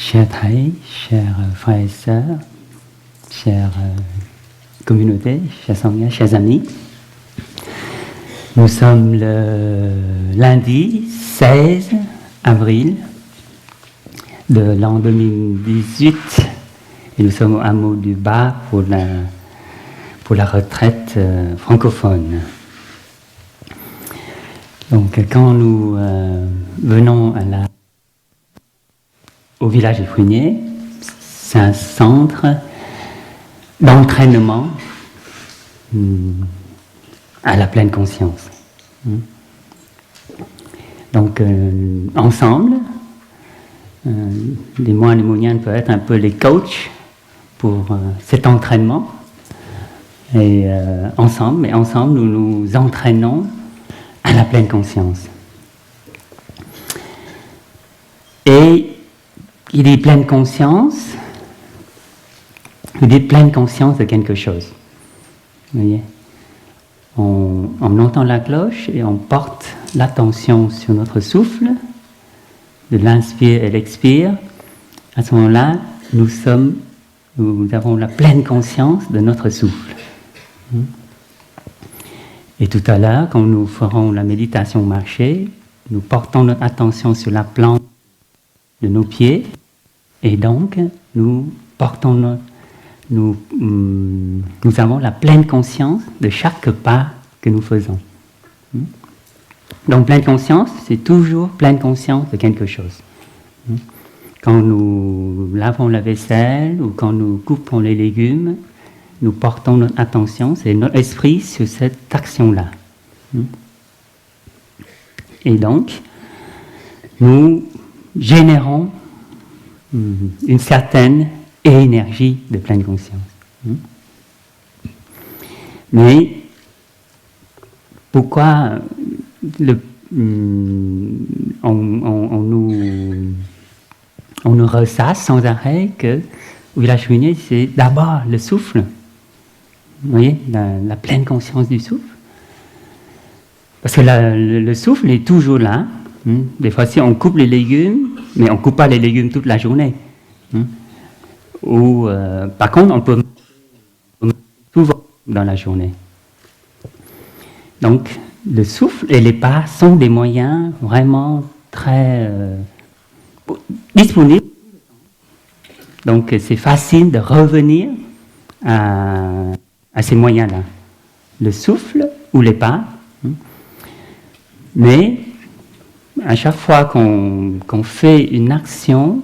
chers Thaï, chers frères et sœurs, chères communautés, chers Sangha, chers amis, nous sommes le lundi 16 avril de l'an 2018 et nous sommes au hameau du Bas pour la retraite francophone. Donc quand nous venons au village des Fruiniers, c'est un centre d'entraînement à la pleine conscience. Donc ensemble, les moines et mouniennes peuvent être un peu les coachs pour cet entraînement. Et ensemble nous nous entraînons à la pleine conscience. Et il est pleine conscience, il est pleine conscience de quelque chose. Vous voyez, on entend la cloche et on porte l'attention sur notre souffle, de l'inspire et l'expire. À ce moment-là, nous avons la pleine conscience de notre souffle. Et tout à l'heure, quand nous ferons la méditation marché, nous portons notre attention sur la plante de nos pieds, et donc nous avons la pleine conscience de chaque pas que nous faisons. Donc pleine conscience, c'est toujours pleine conscience de quelque chose. Quand nous lavons la vaisselle ou quand nous coupons les légumes, nous portons notre attention, c'est notre esprit sur cette action-là. Et donc, nous générons une certaine énergie de pleine conscience. Mais pourquoi on nous ressasse sans arrêt que au village Fruinier, c'est d'abord le souffle. Vous voyez, la pleine conscience du souffle. Parce que le souffle est toujours là. Des fois, si on coupe les légumes, mais on ne coupe pas les légumes toute la journée. Ou, par contre, on peut souvent dans la journée. Donc, le souffle et les pas sont des moyens vraiment très disponibles. Donc, c'est facile de revenir à ces moyens-là. Le souffle ou les pas. Mais, à chaque fois qu'on fait une action,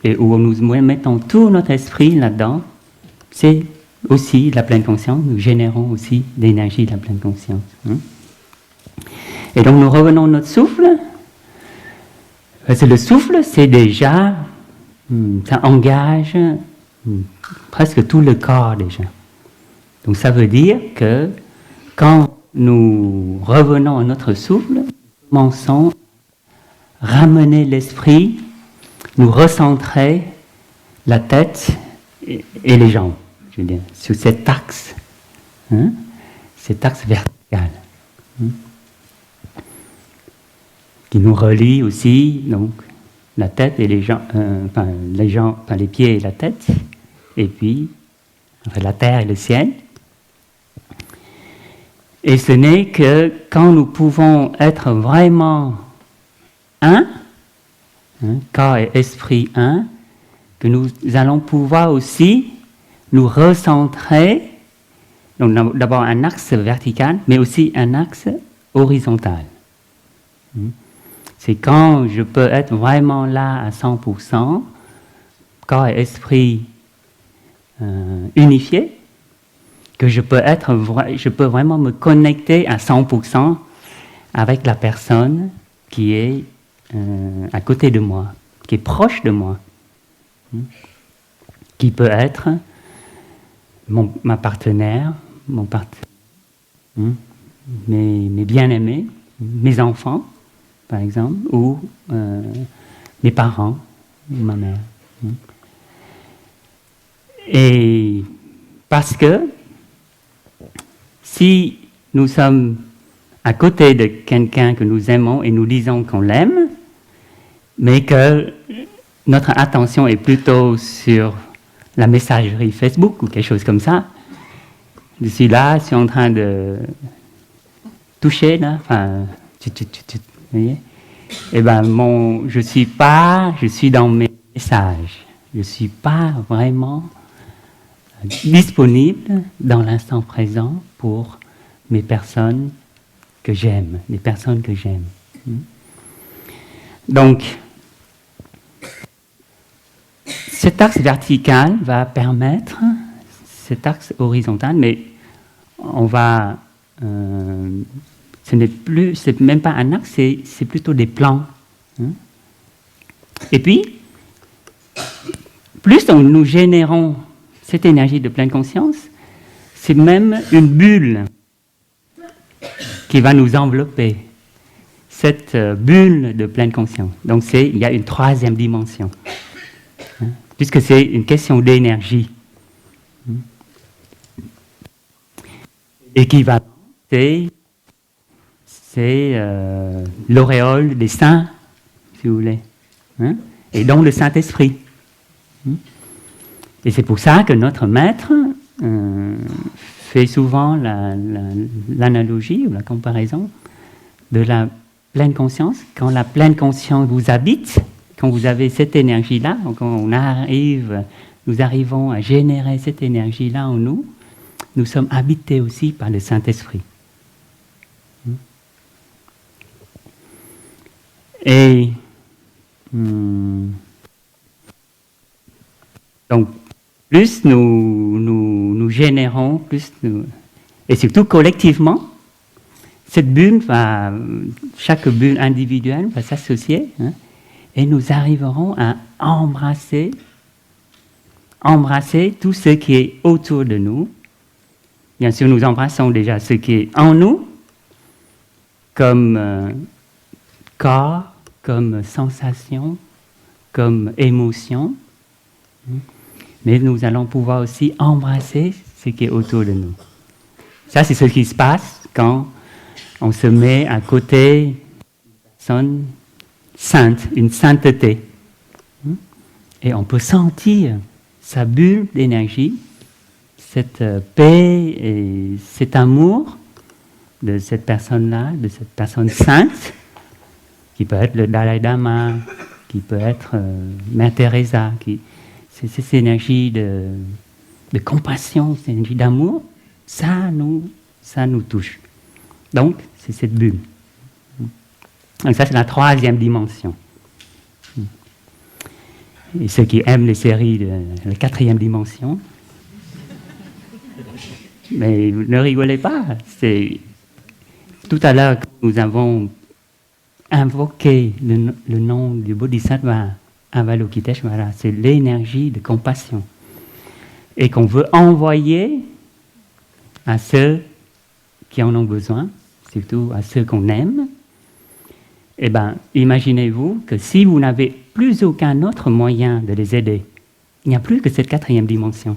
et où nous mettons tout notre esprit là-dedans, c'est aussi de la pleine conscience, nous générons aussi l'énergie de la pleine conscience. Et donc nous revenons à notre souffle. Le souffle, c'est déjà, ça engage presque tout le corps déjà. Donc ça veut dire que quand nous revenons à notre souffle, nous commençons à ramener l'esprit, nous recentrer la tête et les jambes, je veux dire, sur cet axe vertical, qui nous relie aussi, donc, la tête et les jambes, les pieds et la tête, et puis, la terre et le ciel. Et ce n'est que quand nous pouvons être vraiment un, corps et esprit un, que nous allons pouvoir aussi nous recentrer, donc d'abord un axe vertical, mais aussi un axe horizontal. C'est quand je peux être vraiment là à 100%, corps et esprit unifiés, que je peux vraiment me connecter à 100% avec la personne qui est à côté de moi, qui est proche de moi, qui peut être ma partenaire, mes bien-aimés, mes enfants, par exemple, ou mes parents, ou ma mère. Et parce que si nous sommes à côté de quelqu'un que nous aimons et nous disons qu'on l'aime, mais que notre attention est plutôt sur la messagerie Facebook ou quelque chose comme ça, je suis là, je suis en train de toucher, là, enfin, vous voyez? Eh ben, je suis dans mes messages. Je ne suis pas vraiment disponible dans l'instant présent pour mes personnes que j'aime, les personnes que j'aime. Donc, cet axe vertical va permettre, cet axe horizontal, mais on va, c'est même pas un axe, c'est plutôt des plans. Et puis, plus nous générons cette énergie de pleine conscience, c'est même une bulle qui va nous envelopper, cette bulle de pleine conscience. Donc il y a une troisième dimension, puisque c'est une question d'énergie. Équivalent, c'est l'auréole des saints, si vous voulez, et donc le Saint-Esprit. Et c'est pour ça que notre maître fait souvent l'analogie ou la comparaison de la pleine conscience. Quand la pleine conscience vous habite, quand vous avez cette énergie-là, quand nous arrivons à générer cette énergie-là en nous, nous sommes habités aussi par le Saint-Esprit. Et donc, plus nous générons, et surtout collectivement, chaque bulle individuelle va s'associer, et nous arriverons à embrasser tout ce qui est autour de nous. Bien sûr, nous embrassons déjà ce qui est en nous, comme corps, comme sensation, comme émotion. Mais nous allons pouvoir aussi embrasser ce qui est autour de nous. Ça, c'est ce qui se passe quand on se met à côté d'une personne sainte, une sainteté. Et on peut sentir sa bulle d'énergie, cette paix et cet amour de cette personne-là, de cette personne sainte, qui peut être le Dalai Lama, qui peut être Mère Teresa, c'est cette énergie de compassion, cette énergie d'amour, ça nous touche. Donc, c'est cette bulle. Donc ça, c'est la troisième dimension. Et ceux qui aiment les séries de la quatrième dimension, mais ne rigolez pas. Tout à l'heure, nous avons invoqué le nom du Bodhisattva Avalokiteshvara, c'est l'énergie de compassion. Et qu'on veut envoyer à ceux qui en ont besoin, surtout à ceux qu'on aime. Eh bien, imaginez-vous que si vous n'avez plus aucun autre moyen de les aider, il n'y a plus que cette quatrième dimension.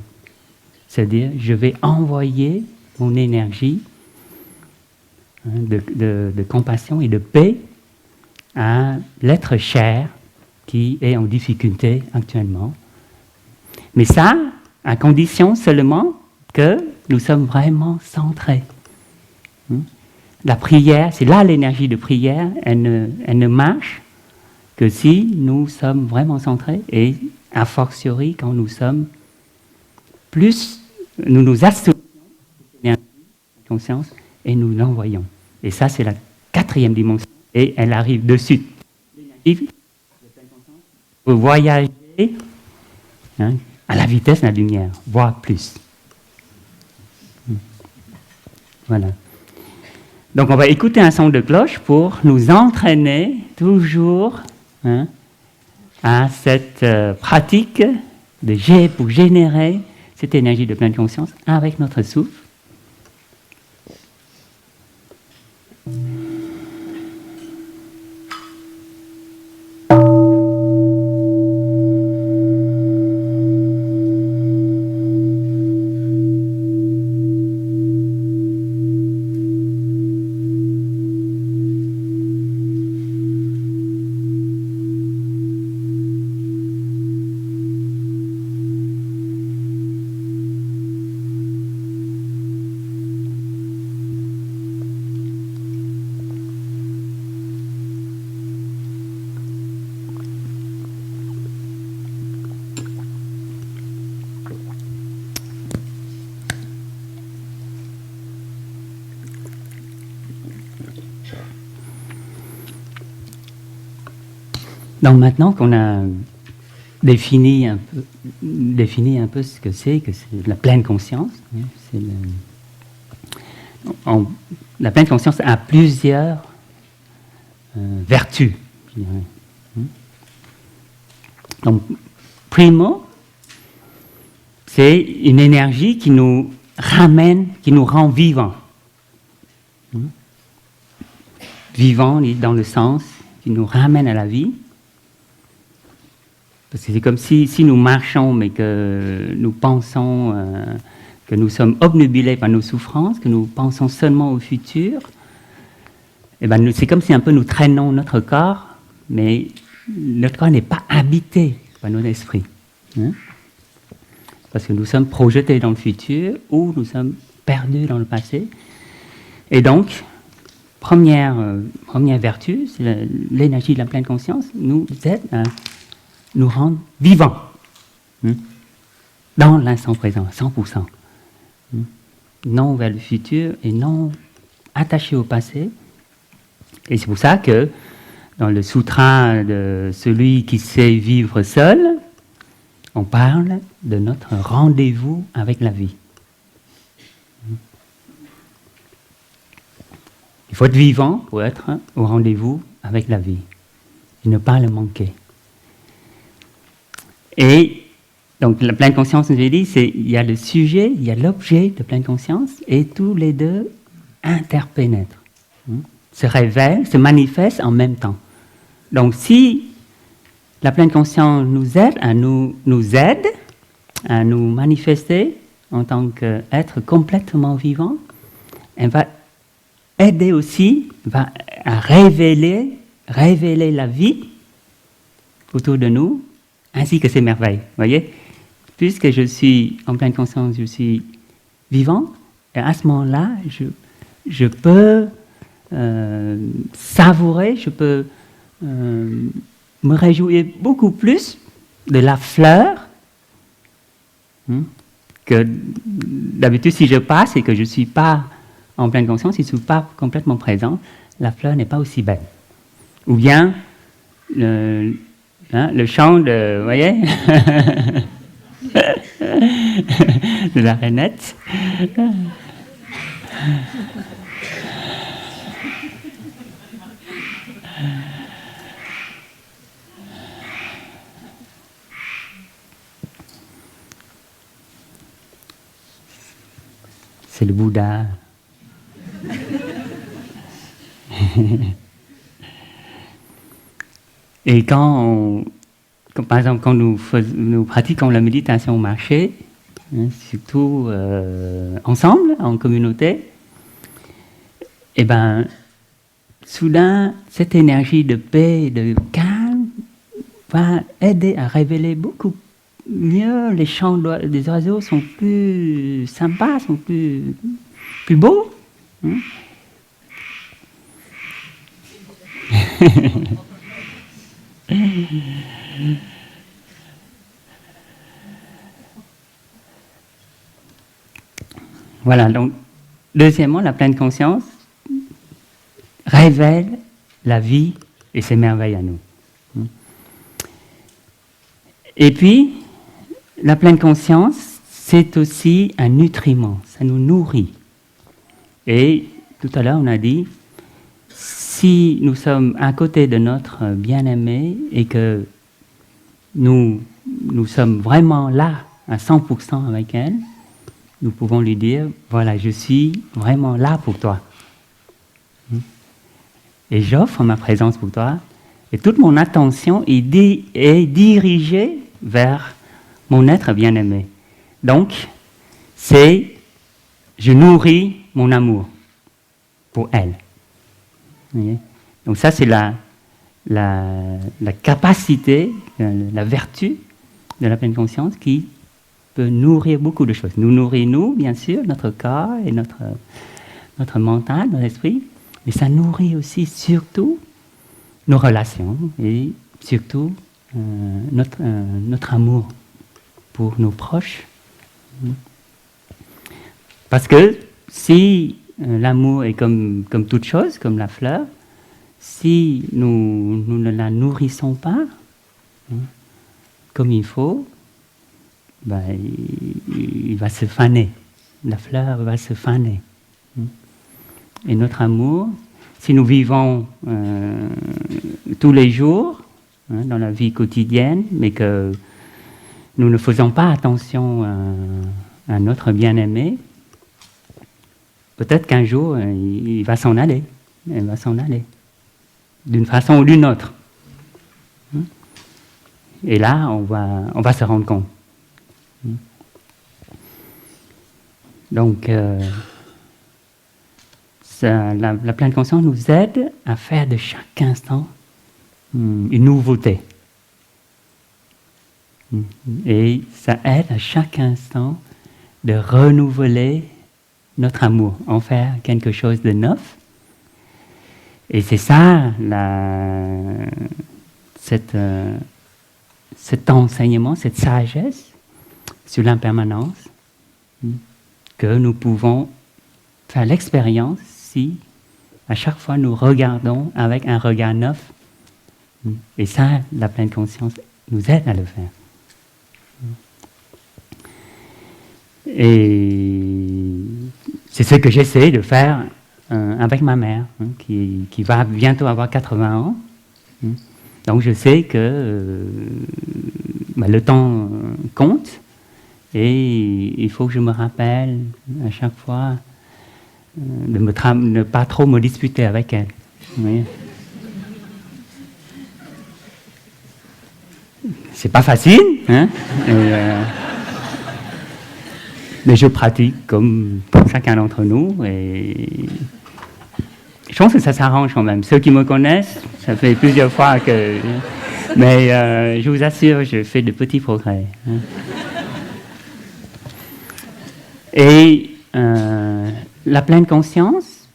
C'est-à-dire, je vais envoyer mon énergie de compassion et de paix à l'être cher qui est en difficulté actuellement. Mais ça, à condition seulement que nous sommes vraiment centrés. La prière, c'est là l'énergie de prière, elle ne marche que si nous sommes vraiment centrés et a fortiori quand nous sommes plus, nous nous associons à la conscience et nous l'envoyons. Et ça, c'est la quatrième dimension et elle arrive de suite. Vous voyagez à la vitesse de la lumière, voire plus. Voilà. Donc on va écouter un son de cloche pour nous entraîner toujours à cette pratique pour générer cette énergie de pleine conscience avec notre souffle. Donc maintenant qu'on a défini un peu ce que c'est la pleine conscience, c'est la pleine conscience a plusieurs vertus, je dirais. Donc, primo, c'est une énergie qui nous ramène, qui nous rend vivants. Vivants dans le sens qui nous ramène à la vie. Parce que c'est comme si nous marchons, mais que nous pensons que nous sommes obnubilés par nos souffrances, que nous pensons seulement au futur. Et ben, c'est comme si un peu nous traînons notre corps, mais notre corps n'est pas habité par notre esprit. Parce que nous sommes projetés dans le futur ou nous sommes perdus dans le passé. Et donc, première vertu, c'est l'énergie de la pleine conscience, nous aide à nous rendre vivants dans l'instant présent, 100%. Non vers le futur et non attachés au passé. Et c'est pour ça que dans le sutra de celui qui sait vivre seul, on parle de notre rendez-vous avec la vie. Il faut être vivant pour être au rendez-vous avec la vie et ne pas le manquer. Et donc la pleine conscience, nous a dit, il y a le sujet, il y a l'objet de pleine conscience, et tous les deux interpénètrent, se révèlent, se manifestent en même temps. Donc si la pleine conscience nous aide à nous manifester en tant qu'être complètement vivant, elle va aider aussi à révéler la vie autour de nous, ainsi que ses merveilles. Vous voyez, puisque je suis en pleine conscience, je suis vivant, et à ce moment-là, je peux savourer, je peux me réjouir beaucoup plus de la fleur que d'habitude si je passe et que je ne suis pas en pleine conscience, si je ne suis pas complètement présent, la fleur n'est pas aussi belle. Ou bien le chant de, vous voyez, de la rainette. C'est le Bouddha. Et par exemple, quand nous pratiquons la méditation au marché, surtout ensemble, en communauté, et ben, soudain, cette énergie de paix et de calme va aider à révéler beaucoup mieux. Les chants des oiseaux sont plus sympas, sont plus beaux. Voilà, donc, deuxièmement, la pleine conscience révèle la vie et ses merveilles à nous. Et puis, la pleine conscience, c'est aussi un nutriment, ça nous nourrit. Et tout à l'heure, on a dit, si nous sommes à côté de notre bien-aimé et que nous sommes vraiment là, à 100% avec elle, nous pouvons lui dire, voilà, je suis vraiment là pour toi. Et j'offre ma présence pour toi. Et toute mon attention est dirigée vers mon être bien-aimé. Donc, je nourris mon amour pour elle. Vous voyez ? Donc ça, c'est la capacité, la vertu de la pleine conscience qui peut nourrir beaucoup de choses. Nous nourrit, nous, bien sûr, notre corps et notre mental, notre esprit, mais ça nourrit aussi, surtout, nos relations et surtout notre amour pour nos proches. Parce que si l'amour est comme toute chose, comme la fleur, si nous ne la nourrissons pas comme il faut, ben, il va se faner. La fleur va se faner. Et notre amour, si nous vivons tous les jours, dans la vie quotidienne, mais que nous ne faisons pas attention à notre bien-aimé, peut-être qu'un jour, il va s'en aller. Il va s'en aller. D'une façon ou d'une autre. Et là, on va se rendre compte. Donc, la pleine conscience nous aide à faire de chaque instant une nouveauté. Et ça aide à chaque instant de renouveler notre amour, en faire quelque chose de neuf. Et c'est ça, cet enseignement, cette sagesse sur l'impermanence, que nous pouvons faire l'expérience si à chaque fois nous regardons avec un regard neuf. Et ça, la pleine conscience nous aide à le faire. Et c'est ce que j'essaie de faire avec ma mère, qui va bientôt avoir 80 ans. Donc je sais que le temps compte et il faut que je me rappelle à chaque fois de ne pas trop me disputer avec elle. Vous voyez ? C'est pas facile, hein ? Mais je pratique comme pour chacun d'entre nous et je pense que ça s'arrange quand même. Ceux qui me connaissent, ça fait plusieurs fois que... Mais je vous assure, je fais de petits progrès. Et la pleine conscience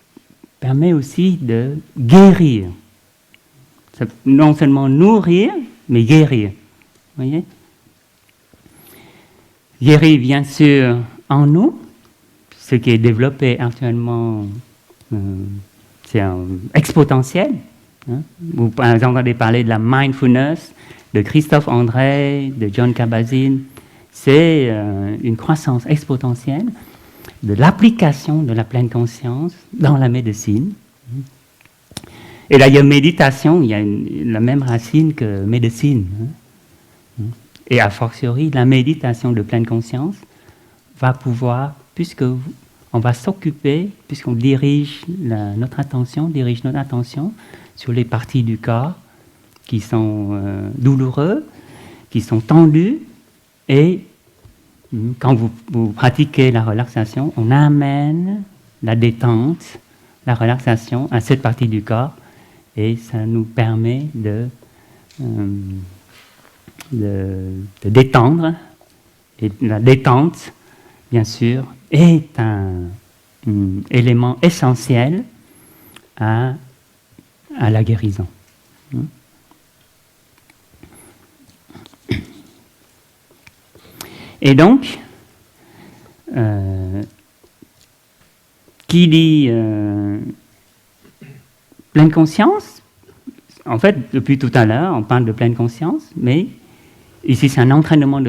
permet aussi de guérir. Non seulement nourrir, mais guérir. Vous voyez ? Guérir, bien sûr, en nous, ce qui est développé actuellement, c'est exponentiel. Vous entendez parler de la mindfulness, de Christophe André, de John Kabat-Zinn. C'est une croissance exponentielle de l'application de la pleine conscience dans la médecine. Et d'ailleurs, méditation, il y a la même racine que médecine. Et a fortiori, la méditation de pleine conscience va pouvoir, puisqu'on va s'occuper, puisqu'on dirige notre attention sur les parties du corps qui sont douloureux, qui sont tendues, et quand vous pratiquez la relaxation, on amène la détente, la relaxation à cette partie du corps, et ça nous permet de détendre. Et la détente, bien sûr, est un élément essentiel à la guérison. Et donc, qui dit pleine conscience, en fait, depuis tout à l'heure, on parle de pleine conscience, mais ici, c'est un entraînement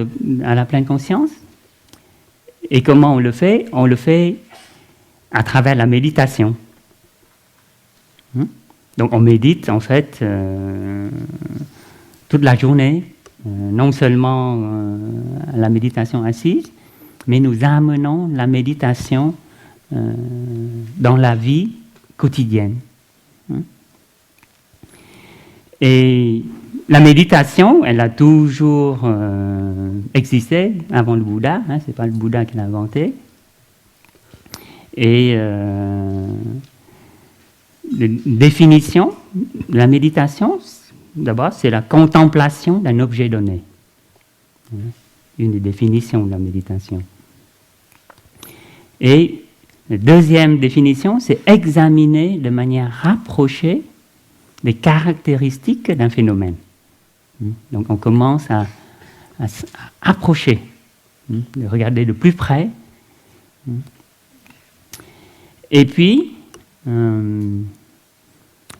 à la pleine conscience. Et comment on le fait ? On le fait à travers la méditation. Donc, on médite, en fait, toute la journée, non seulement à la méditation assise, mais nous amenons la méditation dans la vie quotidienne. Et la méditation, elle a toujours existé avant le Bouddha, c'est pas le Bouddha qui l'a inventé. Et définition de la méditation, d'abord, c'est la contemplation d'un objet donné. Une des définitions de la méditation. Et la deuxième définition, c'est examiner de manière rapprochée les caractéristiques d'un phénomène. Donc on commence à approcher, de regarder de plus près. Et puis,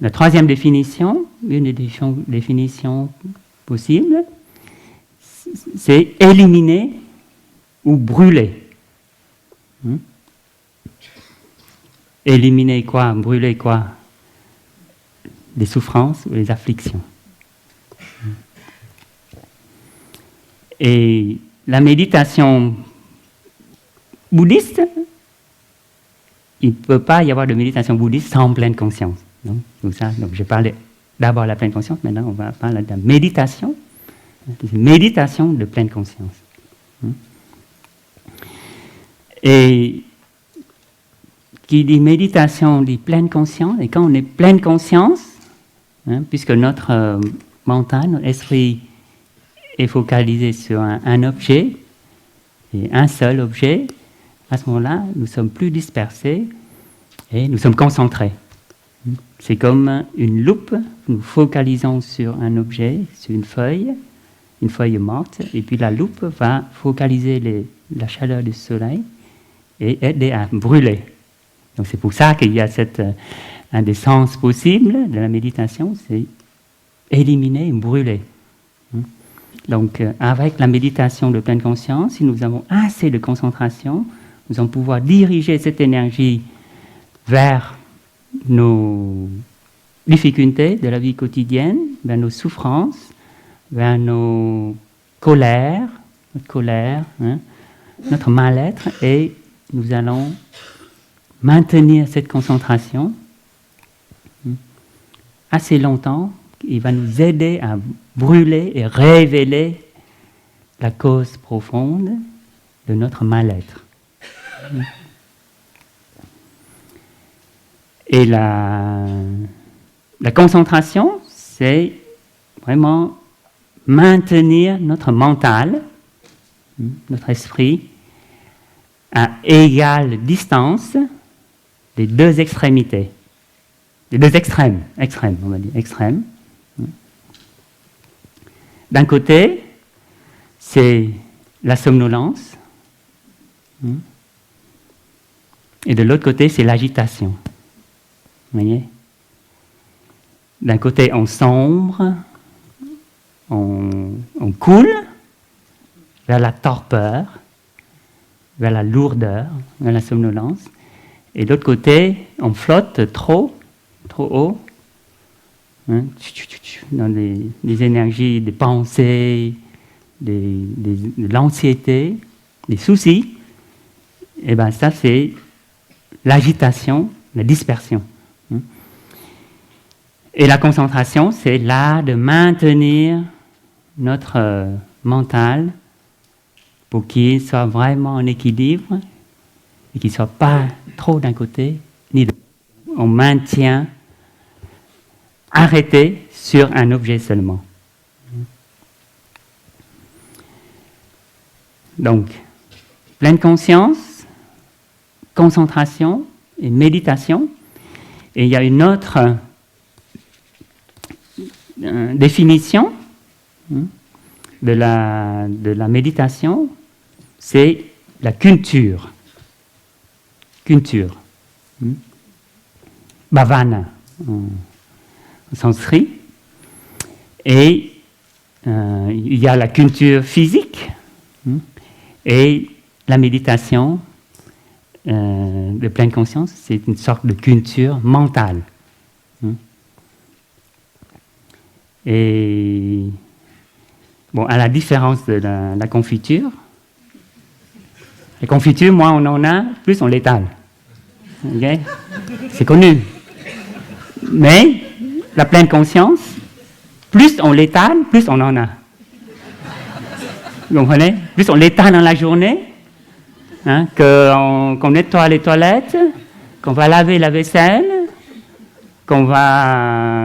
La troisième définition, une des définitions possibles, c'est éliminer ou brûler. Éliminer quoi? Brûler quoi? Les souffrances ou les afflictions. Et la méditation bouddhiste, il ne peut pas y avoir de méditation bouddhiste sans pleine conscience. Donc, je parlais d'abord de la pleine conscience, maintenant on va parler de la méditation. Méditation de pleine conscience. Et qui dit méditation dit pleine conscience, et quand on est pleine conscience, puisque notre mental, notre esprit est focalisé sur un objet, et un seul objet, à ce moment-là, nous sommes plus dispersés et nous sommes concentrés. C'est comme une loupe, nous focalisons sur un objet, sur une feuille morte, et puis la loupe va focaliser la chaleur du soleil et aider à brûler. Donc c'est pour ça qu'il y a un des sens possibles de la méditation, c'est éliminer et brûler. Donc avec la méditation de pleine conscience, si nous avons assez de concentration, nous allons pouvoir diriger cette énergie vers nos difficultés de la vie quotidienne, vers nos souffrances, vers nos colères, notre mal-être, et nous allons maintenir cette concentration assez longtemps. Il va nous aider à brûler et révéler la cause profonde de notre mal-être. Et la concentration, c'est vraiment maintenir notre mental, notre esprit, à égale distance des deux extrémités. Les deux extrêmes, on va dire, extrêmes. D'un côté, c'est la somnolence, et de l'autre côté, c'est l'agitation. Vous voyez? D'un côté, on sombre, on coule vers la torpeur, vers la lourdeur, vers la somnolence, et de l'autre côté, on flotte trop haut, dans des énergies, des pensées, de l'anxiété, des soucis. Et bien ça, c'est l'agitation, la dispersion. Et la concentration, c'est l'art de maintenir notre mental pour qu'il soit vraiment en équilibre et qu'il ne soit pas trop d'un côté ni de l'autre. On maintient arrêté sur un objet seulement. Donc, pleine conscience, concentration et méditation. Et il y a une autre définition de la méditation, c'est la culture. Culture. Bhavana en sanskrit. Et il y a la culture physique et la méditation de pleine conscience, c'est une sorte de culture mentale. Et bon, à la différence de la confiture, la confiture, moins on en a, plus on l'étale. Okay? C'est connu. Mais la pleine conscience, plus on l'étale, plus on en a. Vous comprenez? Plus on l'étale dans la journée, qu'on nettoie les toilettes, qu'on va laver la vaisselle, qu'on va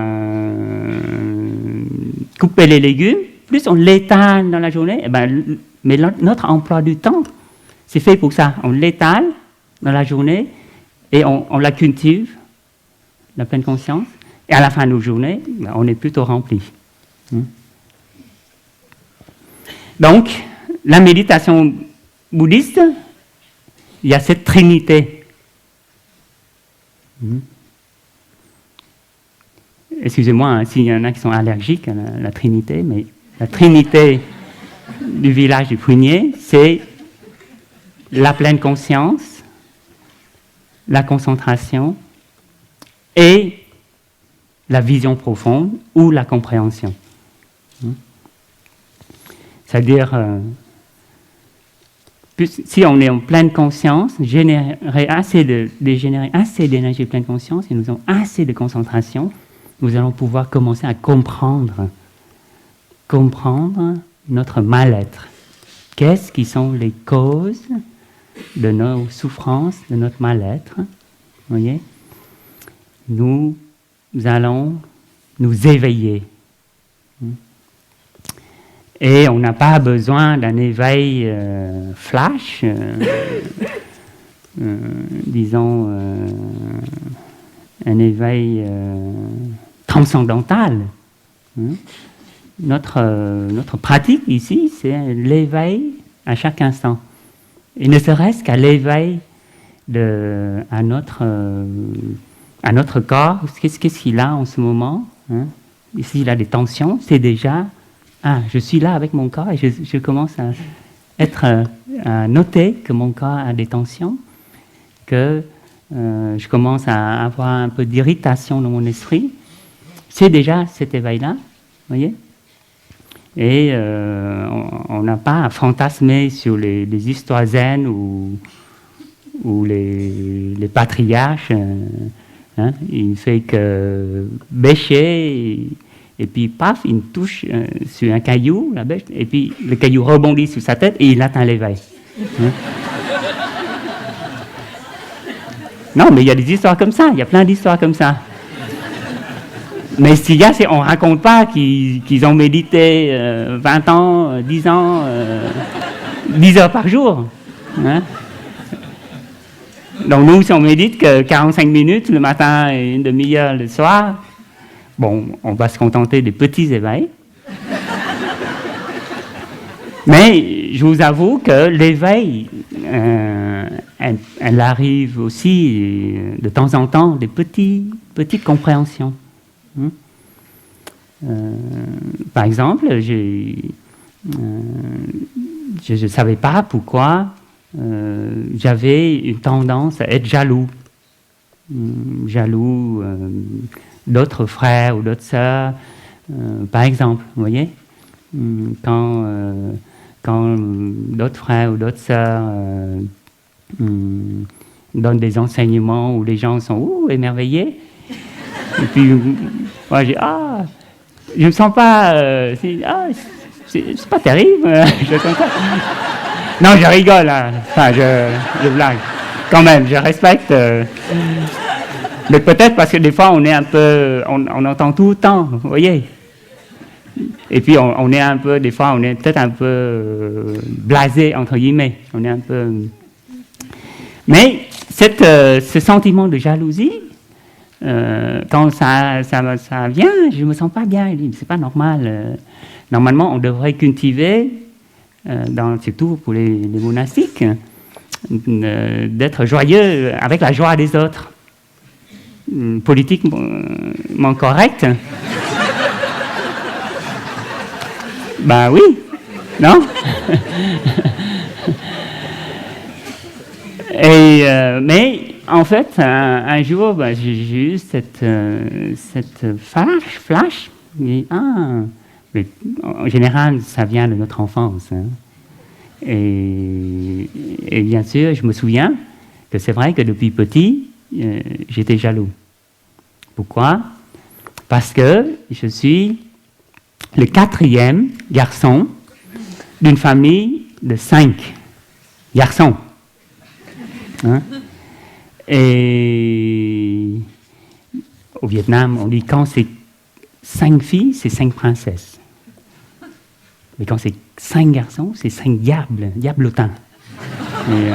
couper les légumes, plus on l'étale dans la journée, mais notre emploi du temps, c'est fait pour ça. On l'étale dans la journée et on la cultive, la pleine conscience, et à la fin de nos journées, on est plutôt rempli. Donc, la méditation bouddhiste, il y a cette trinité. excusez-moi hein, s'il y en a qui sont allergiques à la Trinité, mais la Trinité du village du Prunier, c'est la pleine conscience, la concentration et la vision profonde ou la compréhension. C'est-à-dire, si on est en pleine conscience, générer assez d'énergie de pleine conscience et nous avons assez de concentration, nous allons pouvoir commencer à comprendre notre mal-être. Qu'est-ce qui sont les causes de nos souffrances, de notre mal-être? Vous voyez? Nous allons nous éveiller. Et on n'a pas besoin d'un éveil flash, disons, un éveil transcendantal. Notre pratique ici, c'est l'éveil à chaque instant. Et ne serait-ce qu'à l'éveil à notre corps. Qu'est-ce qu'il a en ce moment? S'il a des tensions, c'est déjà... Ah, je suis là avec mon corps et je commence à noter que mon corps a des tensions, que je commence à avoir un peu d'irritation dans mon esprit. C'est déjà cet éveil-là, vous voyez? Et on n'a pas à fantasmer sur les histoires zen ou les patriarches. Il fait que bêcher... Et puis, paf, il touche sur un caillou, la bête, et puis le caillou rebondit sur sa tête et il atteint l'éveil. Non, mais il y a des histoires comme ça, il y a plein d'histoires comme ça. Mais ce qu'il y a, c'est on ne raconte pas qu'ils ont médité 20 ans, 10 ans, 10 heures par jour. Donc nous, si on médite que 45 minutes le matin et une demi-heure le soir, bon, on va se contenter des petits éveils. Mais je vous avoue que l'éveil, elle arrive aussi de temps en temps, des petites compréhensions. Par exemple, je ne savais pas pourquoi j'avais une tendance à être jaloux. Jaloux d'autres frères ou d'autres sœurs, par exemple, vous voyez, quand d'autres frères ou d'autres sœurs donnent des enseignements où les gens sont émerveillés, et puis moi j'ai je me sens pas, c'est pas terrible, je sens pas. Non, je rigole, hein. Enfin, je blague. Quand même, je respecte. Mais peut-être parce que des fois, on est un peu... On entend tout le temps, vous voyez. Et puis, on est un peu... Des fois, on est peut-être un peu blasé, entre guillemets. On est un peu... Mais ce sentiment de jalousie, quand ça vient, je ne me sens pas bien. C'est pas normal. Normalement, on devrait cultiver, surtout pour les monastiques, d'être joyeux avec la joie des autres. Politiquement correct. Ben oui, non? Mais en fait, un jour, j'ai eu cette flash. Mais en général, ça vient de notre enfance. Hein. Et bien sûr, je me souviens que c'est vrai que depuis petit, j'étais jaloux. Pourquoi? Parce que je suis le 4e garçon d'une famille de 5 garçons. Hein? Et au Vietnam, on dit quand c'est 5 filles, c'est 5 princesses. Mais quand c'est 5 garçons, c'est 5 diablotins. Et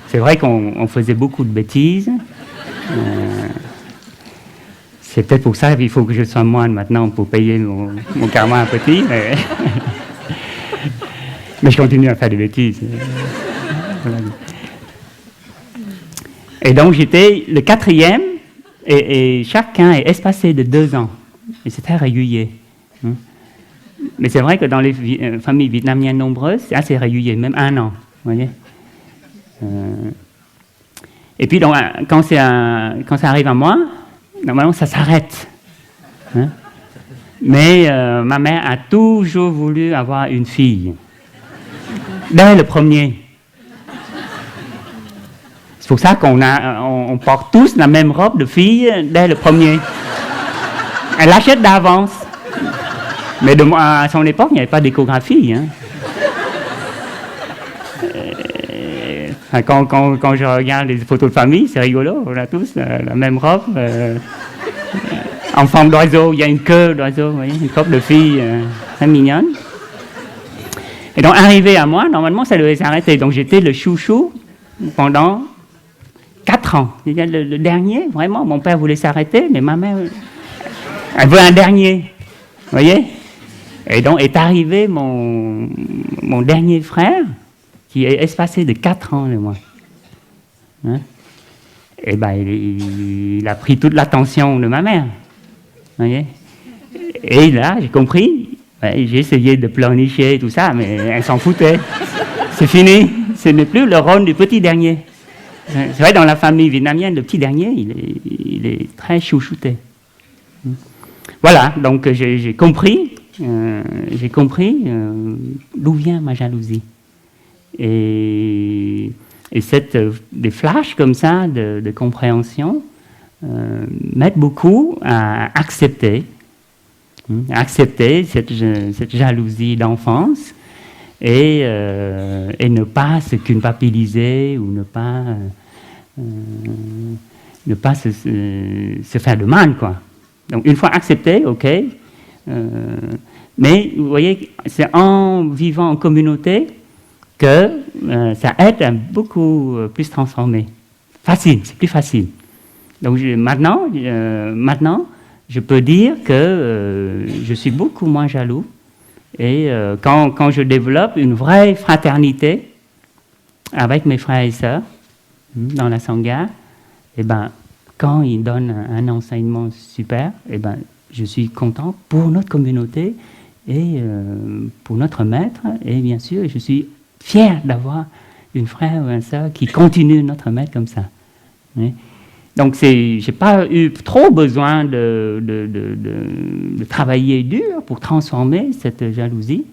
c'est vrai qu'on faisait beaucoup de bêtises. C'est peut-être pour ça qu'il faut que je sois moine maintenant pour payer mon karma un petit. Mais je continue à faire des bêtises. Et donc j'étais le 4e Et chacun est espacé de 2 ans. Et c'est très régulier. Mais c'est vrai que dans les familles vietnamiennes nombreuses, c'est assez régulier, même 1 an. Vous voyez. Et puis, donc, quand ça arrive à moi, normalement, ça s'arrête. Mais ma mère a toujours voulu avoir une fille. Dès le premier. C'est pour ça qu'on porte tous la même robe de fille dès le premier. Elle l'achète d'avance. Mais à son époque, il n'y avait pas d'échographie. Quand je regarde les photos de famille, c'est rigolo. On a tous la même robe. En forme d'oiseau, il y a une queue d'oiseau, vous voyez, une robe de fille très mignonne. Et donc, arrivé à moi, normalement, ça devait s'arrêter. Donc, j'étais le chouchou pendant 4 ans. Le dernier, vraiment, mon père voulait s'arrêter, mais ma mère, elle veut un dernier. Vous voyez? Et donc, est arrivé mon dernier frère, qui est espacé de 4 ans de moi. Et ben, il a pris toute l'attention de ma mère. Vous voyez? Et là, j'ai compris. Ouais, j'ai essayé de pleurnicher et tout ça, mais elle s'en foutait. C'est fini. Ce n'est plus le rôle du petit dernier. C'est vrai, dans la famille vietnamienne, le petit dernier, il est très chouchouté. Voilà, donc j'ai compris d'où vient ma jalousie. Et des flashs comme ça de compréhension m'aident beaucoup à accepter cette jalousie d'enfance et ne pas se culpabiliser ou ne pas se faire de mal, quoi. Donc une fois accepté, ok, mais vous voyez, c'est en vivant en communauté que ça aide à beaucoup plus transformer. Facile, c'est plus facile. Donc maintenant, je peux dire que je suis beaucoup moins jaloux. Et quand je développe une vraie fraternité avec mes frères et sœurs dans la Sangha, et ben, quand ils donnent un enseignement super, et ben, je suis content pour notre communauté et pour notre maître. Et bien sûr, je suis fier d'avoir une frère ou une sœur qui continue notre maître comme ça. Oui. Donc, je n'ai pas eu trop besoin de travailler dur pour transformer cette jalousie,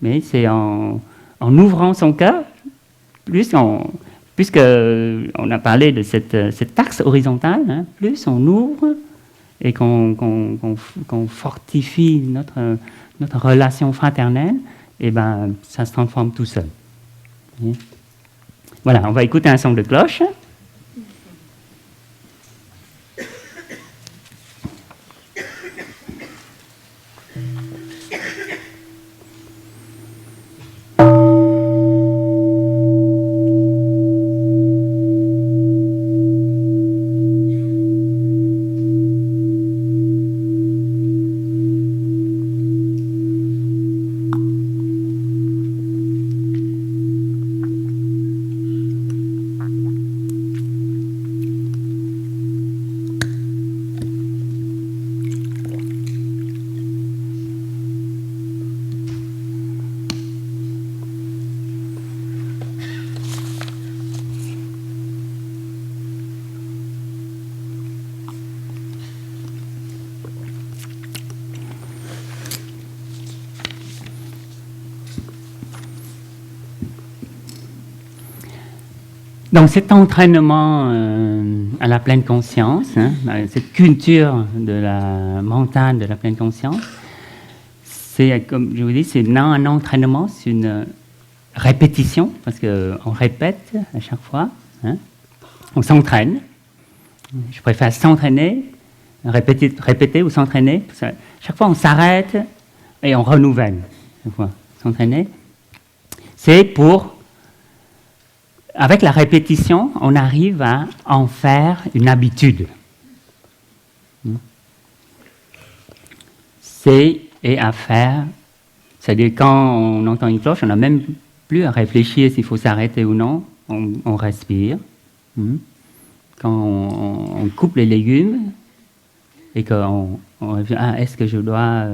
mais c'est en ouvrant son cœur, puisqu'on a parlé de cet axe horizontal, plus on ouvre et qu'on fortifie notre relation fraternelle, et ben, ça se transforme tout seul. Oui. Voilà, on va écouter un son de cloche. Donc cet entraînement à la pleine conscience, cette culture de la mentale de la pleine conscience, c'est, comme je vous dis, c'est non un entraînement, c'est une répétition, parce qu'on répète à chaque fois, on s'entraîne. Je préfère s'entraîner, répéter ou s'entraîner. Chaque fois on s'arrête et on renouvelle. Chaque fois, s'entraîner, c'est pour... Avec la répétition, on arrive à en faire une habitude. C'est et à faire. C'est-à-dire quand on entend une cloche, on n'a même plus à réfléchir s'il faut s'arrêter ou non. On respire. quand on coupe les légumes et qu'on est-ce que je dois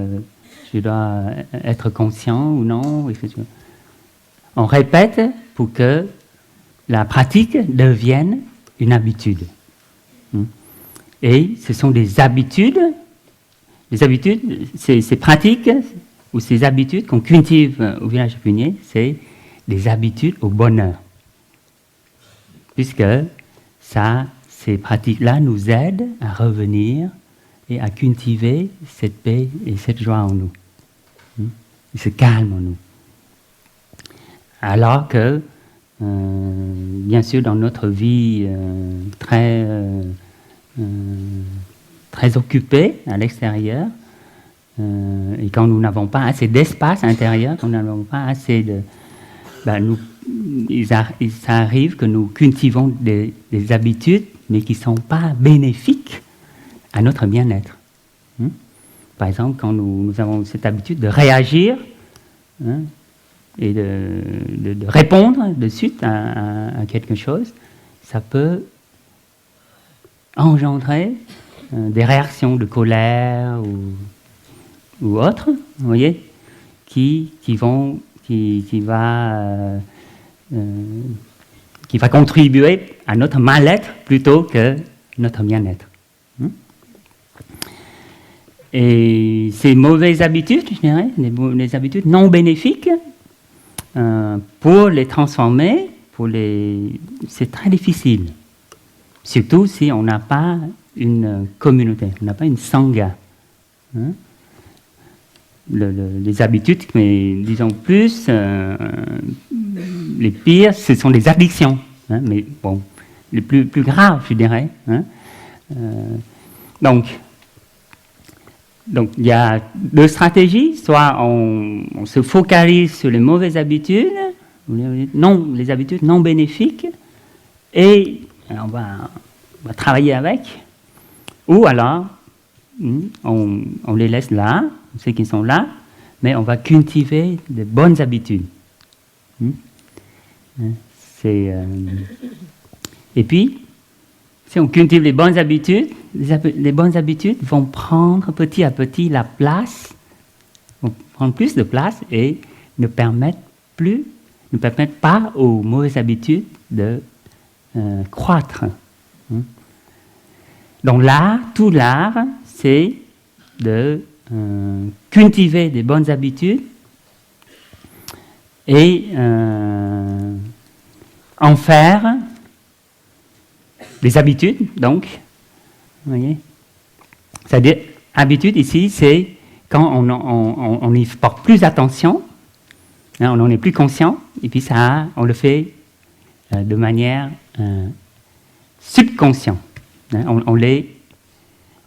être conscient ou non? On répète pour que la pratique devienne une habitude. Et ce sont des habitudes. Les habitudes, ces pratiques ou ces habitudes qu'on cultive au village Punier, c'est des habitudes au bonheur. Puisque ces pratiques-là nous aident à revenir et à cultiver cette paix et cette joie en nous. Ce calme en nous. Alors que, bien sûr, dans notre vie très occupée à l'extérieur, et quand nous n'avons pas assez d'espace intérieur, quand nous n'avons pas assez de... ça arrive que nous cultivons des habitudes, mais qui ne sont pas bénéfiques à notre bien-être. Par exemple, quand nous avons cette habitude de réagir et de répondre de suite à quelque chose, ça peut engendrer des réactions de colère ou autres, vous voyez, qui va contribuer à notre mal-être plutôt que notre bien-être. Et ces mauvaises habitudes, je dirais, les habitudes non bénéfiques, pour les transformer, c'est très difficile. Surtout si on n'a pas une communauté, on n'a pas une sangha. Les habitudes, mais disons plus, les pires, ce sont les addictions. Mais bon, les plus graves, je dirais. Donc, il y a deux stratégies. Soit on se focalise sur les mauvaises habitudes, les habitudes non bénéfiques, et on va travailler avec. Ou alors, on les laisse là, ceux qui sont là, mais on va cultiver de bonnes habitudes. Et puis, si on cultive les bonnes habitudes, les bonnes habitudes vont prendre petit à petit la place, vont prendre plus de place et ne permettent pas aux mauvaises habitudes de croître. Donc tout l'art, c'est de cultiver des bonnes habitudes et en faire des habitudes, donc, vous voyez. C'est-à-dire, habitude ici, c'est quand on y porte plus attention, on en est plus conscient, et puis on le fait de manière subconsciente. On les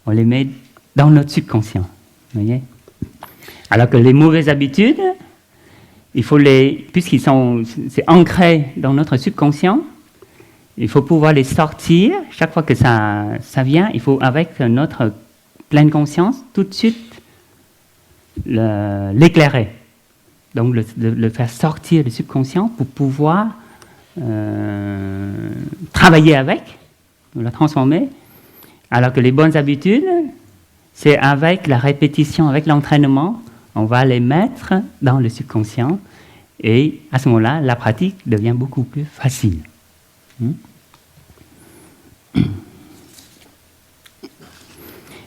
met dans notre subconscient, vous voyez. Alors que les mauvaises habitudes, c'est ancré dans notre subconscient, il faut pouvoir les sortir. Chaque fois que ça vient, il faut, avec notre pleine conscience, tout de suite l'éclairer. Donc, le faire sortir du subconscient pour pouvoir travailler avec, la transformer. Alors que les bonnes habitudes, c'est avec la répétition, avec l'entraînement, on va les mettre dans le subconscient. Et à ce moment-là, la pratique devient beaucoup plus facile.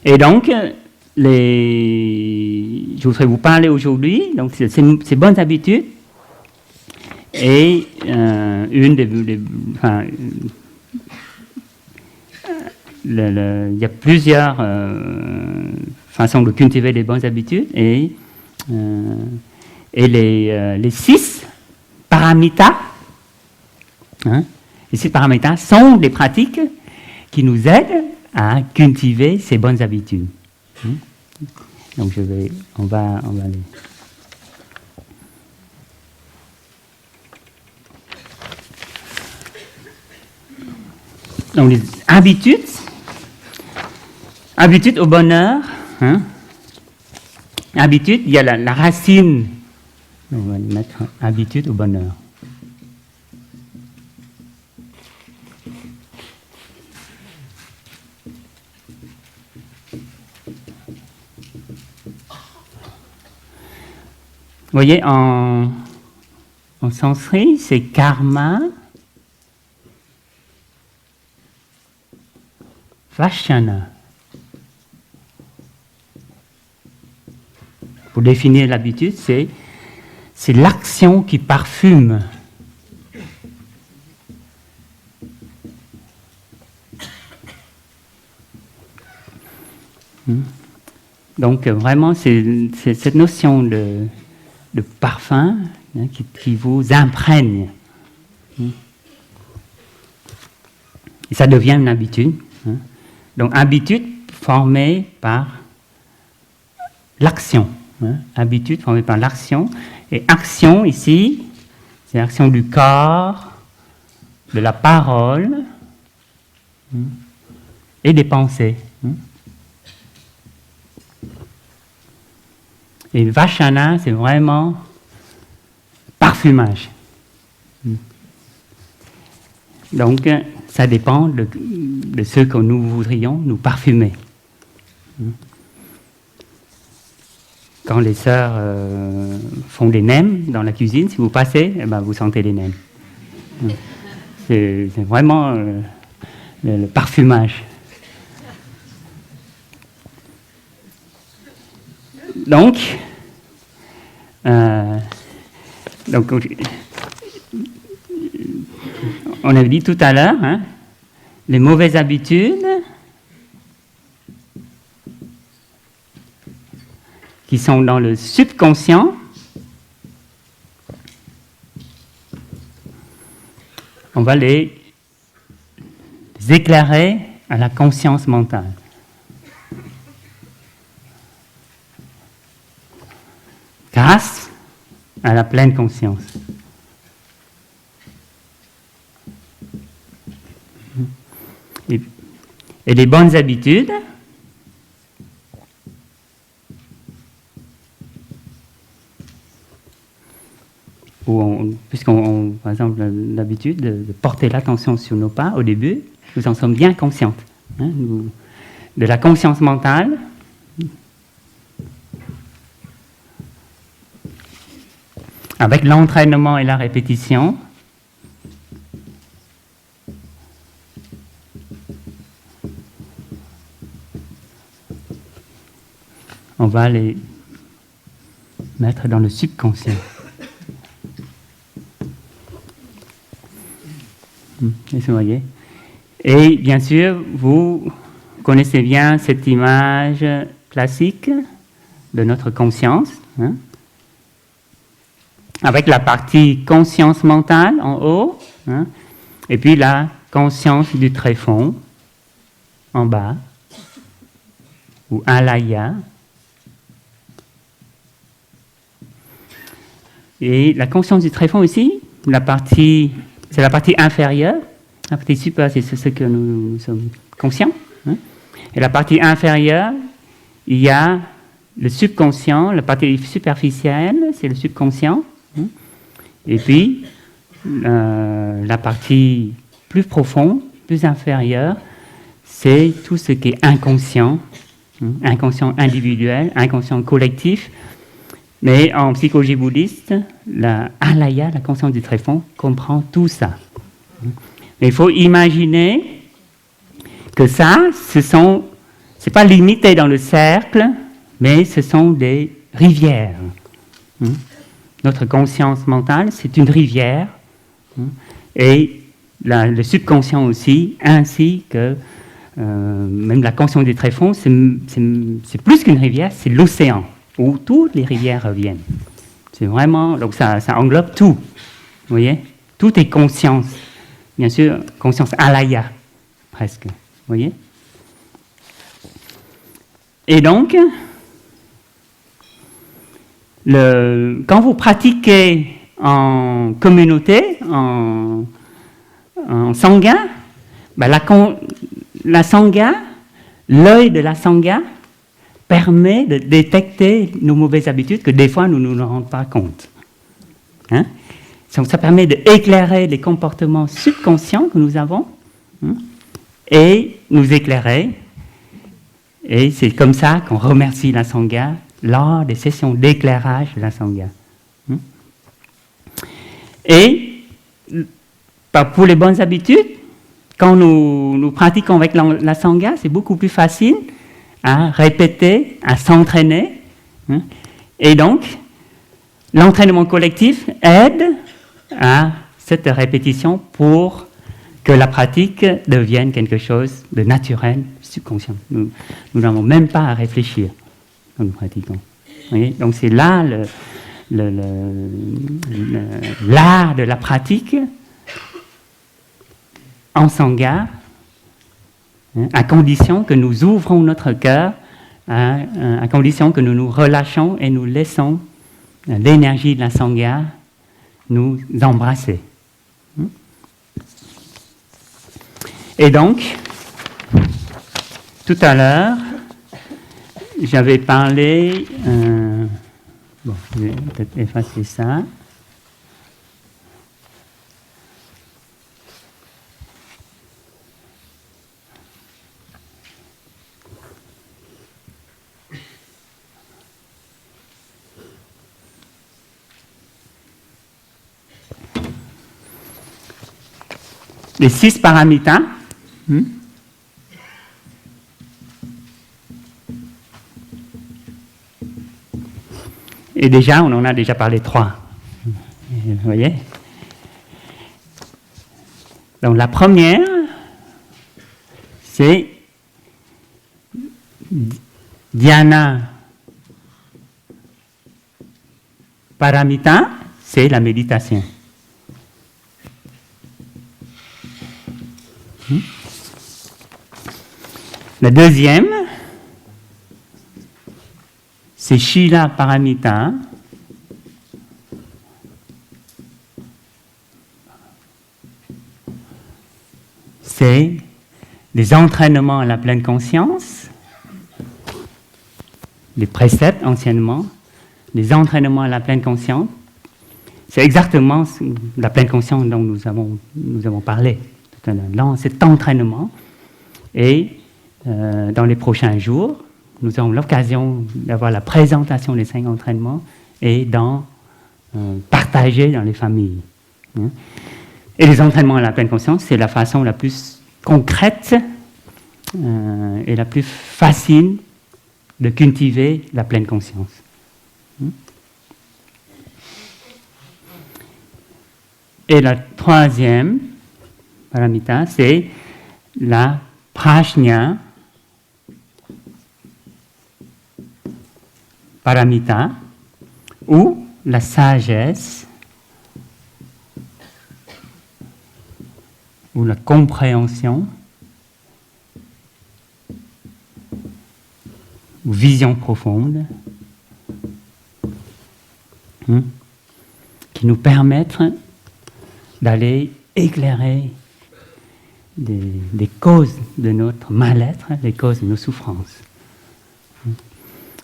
Et donc, je voudrais vous parler aujourd'hui de ces bonnes habitudes. Et il y a plusieurs façons de cultiver les bonnes habitudes. Et les 6 paramitas, les 6 paramitas sont des pratiques qui nous aident à cultiver ces bonnes habitudes. Donc on va aller. Donc les habitudes au bonheur. Habitude, il y a la racine. On va mettre habitude au bonheur. voyez, en sanskrit, c'est karma, vachana. Pour définir l'habitude, c'est l'action qui parfume. Donc vraiment, c'est cette notion de parfum qui vous imprègne. Et ça devient une habitude. Donc habitude formée par l'action. Habitude formée par l'action. Et action ici, c'est l'action du corps, de la parole et des pensées. Et vachana, c'est vraiment parfumage. Donc, ça dépend de ce que nous voudrions nous parfumer. Quand les sœurs font des nems dans la cuisine, si vous passez, eh ben, vous sentez les nems. C'est vraiment le parfumage. Donc, on avait dit tout à l'heure, les mauvaises habitudes qui sont dans le subconscient, on va les éclairer à la conscience mentale. Grâce à la pleine conscience. Et les bonnes habitudes, puisqu'on, par exemple, l'habitude de porter l'attention sur nos pas au début, nous en sommes bien conscientes. De la conscience mentale, avec l'entraînement et la répétition, on va les mettre dans le subconscient. Vous voyez. Et bien sûr, vous connaissez bien cette image classique de notre conscience, avec la partie conscience mentale en haut, et puis la conscience du tréfonds en bas, ou alaya. Et la conscience du tréfonds ici, c'est la partie inférieure. La partie supérieure, c'est ce que nous sommes conscients. Et la partie inférieure, il y a le subconscient. La partie superficielle, c'est le subconscient. Et puis, la partie plus profonde, plus inférieure, c'est tout ce qui est inconscient. Inconscient individuel, inconscient collectif. Mais en psychologie bouddhiste, la alaya, la conscience du tréfonds, comprend tout ça. Mais il faut imaginer que ça, c'est pas limité dans le cercle, mais ce sont des rivières. Notre conscience mentale, c'est une rivière, et le subconscient aussi, ainsi que même la conscience du tréfonds, c'est plus qu'une rivière, c'est l'océan, où toutes les rivières reviennent. C'est vraiment, donc ça englobe tout, vous voyez. Tout est conscience, bien sûr, conscience alaya, presque, vous voyez. Et donc, quand vous pratiquez en communauté, en sangha, la sangha, l'œil de la sangha permet de détecter nos mauvaises habitudes que des fois nous ne nous rendons pas compte. Ça permet d'éclairer les comportements subconscients que nous avons et nous éclairer. Et c'est comme ça qu'on remercie la sangha lors des sessions d'éclairage de la sangha. Et pour les bonnes habitudes, quand nous pratiquons avec la Sangha, c'est beaucoup plus facile à répéter, à s'entraîner. Et donc, l'entraînement collectif aide à cette répétition pour que la pratique devienne quelque chose de naturel, subconscient. Nous n'avons même pas à réfléchir quand nous pratiquons. Vous voyez? Donc c'est là l'art de la pratique en Sangha, à condition que nous ouvrons notre cœur, à condition que nous nous relâchons et nous laissons l'énergie de la Sangha nous embrasser. Et donc, tout à l'heure, j'avais parlé... bon, je vais peut-être effacer ça. Les 6 paramitas. Et déjà, on en a déjà parlé 3. Vous voyez? Donc la première, c'est Dhyana Paramita, c'est la méditation. La deuxième, c'est Shila Paramita. C'est des entraînements à la pleine conscience, des préceptes anciennement, des entraînements à la pleine conscience. C'est exactement la pleine conscience dont nous avons parlé tout à l'heure. Dans cet entraînement, et dans les prochains jours, nous aurons l'occasion d'avoir la présentation des 5 entraînements et d'en partager dans les familles. Et les entraînements à la pleine conscience, c'est la façon la plus concrète et la plus facile de cultiver la pleine conscience. Et la troisième paramita, c'est la prajna paramita, ou la sagesse, ou la compréhension, ou vision profonde, qui nous permettent d'aller éclairer des causes de notre mal-être, les causes de nos souffrances.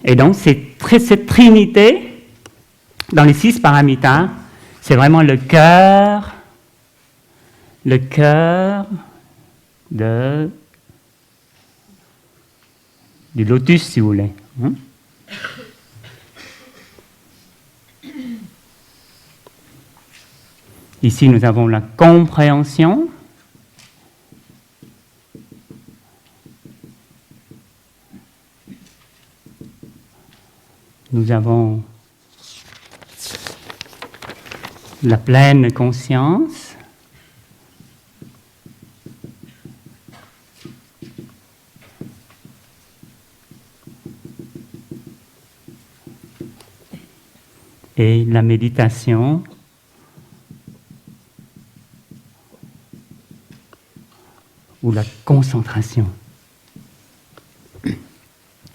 Et donc, cette trinité, dans les 6 paramitas, c'est vraiment le cœur du lotus, si vous voulez. Ici, nous avons la compréhension. Nous avons la pleine conscience. Et la méditation. Ou la concentration. Vous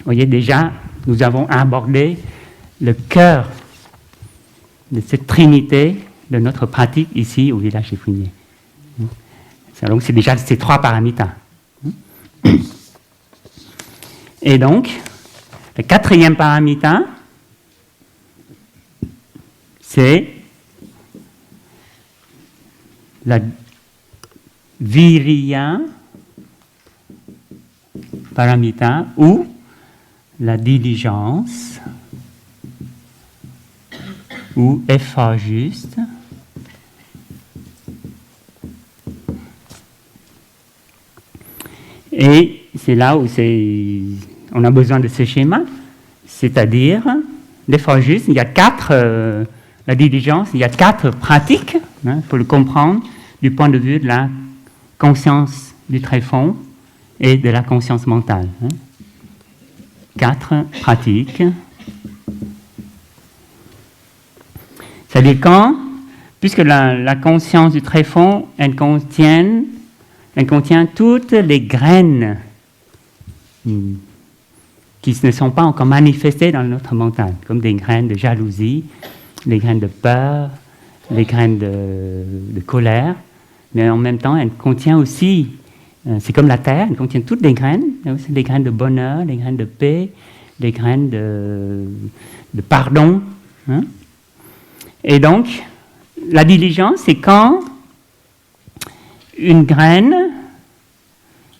voyez, déjà, nous avons abordé le cœur de cette trinité de notre pratique ici au village des Fouiniers. Donc, c'est déjà ces 3 paramitas. Et donc, le 4e paramita, c'est la Viriya Paramita, ou la diligence, ou effort juste. Et c'est là où on a besoin de ce schéma, c'est-à-dire l'effort juste. Il y a la diligence, il y a 4 pratiques, pour le comprendre du point de vue de la conscience du tréfonds et de la conscience mentale. 4 pratiques. C'est-à-dire puisque la conscience du tréfonds, elle contient toutes les graines qui ne sont pas encore manifestées dans notre mental, comme des graines de jalousie, les graines de peur, les graines de colère, mais en même temps, elle contient aussi, c'est comme la terre, elle contient toutes les graines, aussi les graines de bonheur, les graines de paix, les graines de pardon. Et donc, la diligence, c'est quand une graine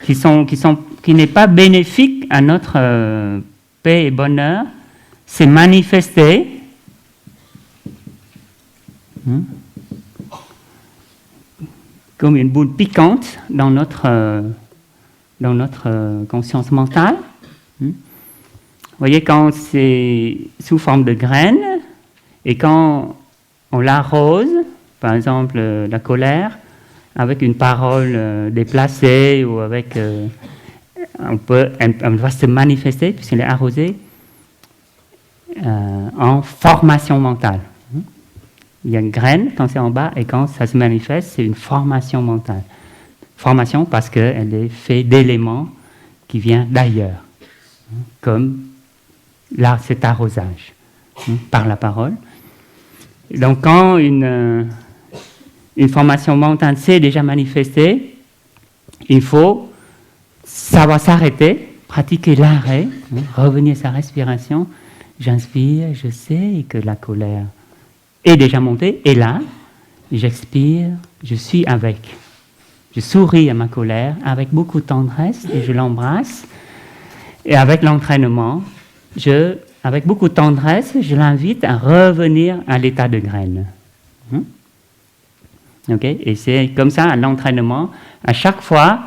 qui n'est pas bénéfique à notre paix et bonheur s'est manifestée comme une boule piquante dans notre conscience mentale. Vous voyez, quand c'est sous forme de graines et quand on l'arrose, par exemple la colère, avec une parole déplacée ou avec... elle va se manifester, puisqu'elle est arrosée, en formation mentale. Il y a une graine quand c'est en bas, et quand ça se manifeste, c'est une formation mentale. Formation parce qu'elle est faite d'éléments qui viennent d'ailleurs, comme là, cet arrosage, par la parole. Donc, quand une formation mentale s'est déjà manifestée, il faut savoir s'arrêter, pratiquer l'arrêt, revenir à sa respiration. J'inspire, je sais que la colère est déjà montée, et là, j'expire, je suis avec. Je souris à ma colère avec beaucoup de tendresse et je l'embrasse. Et avec l'entraînement, avec beaucoup de tendresse, je l'invite à revenir à l'état de graine. Okay? Et c'est comme ça, à l'entraînement, à chaque fois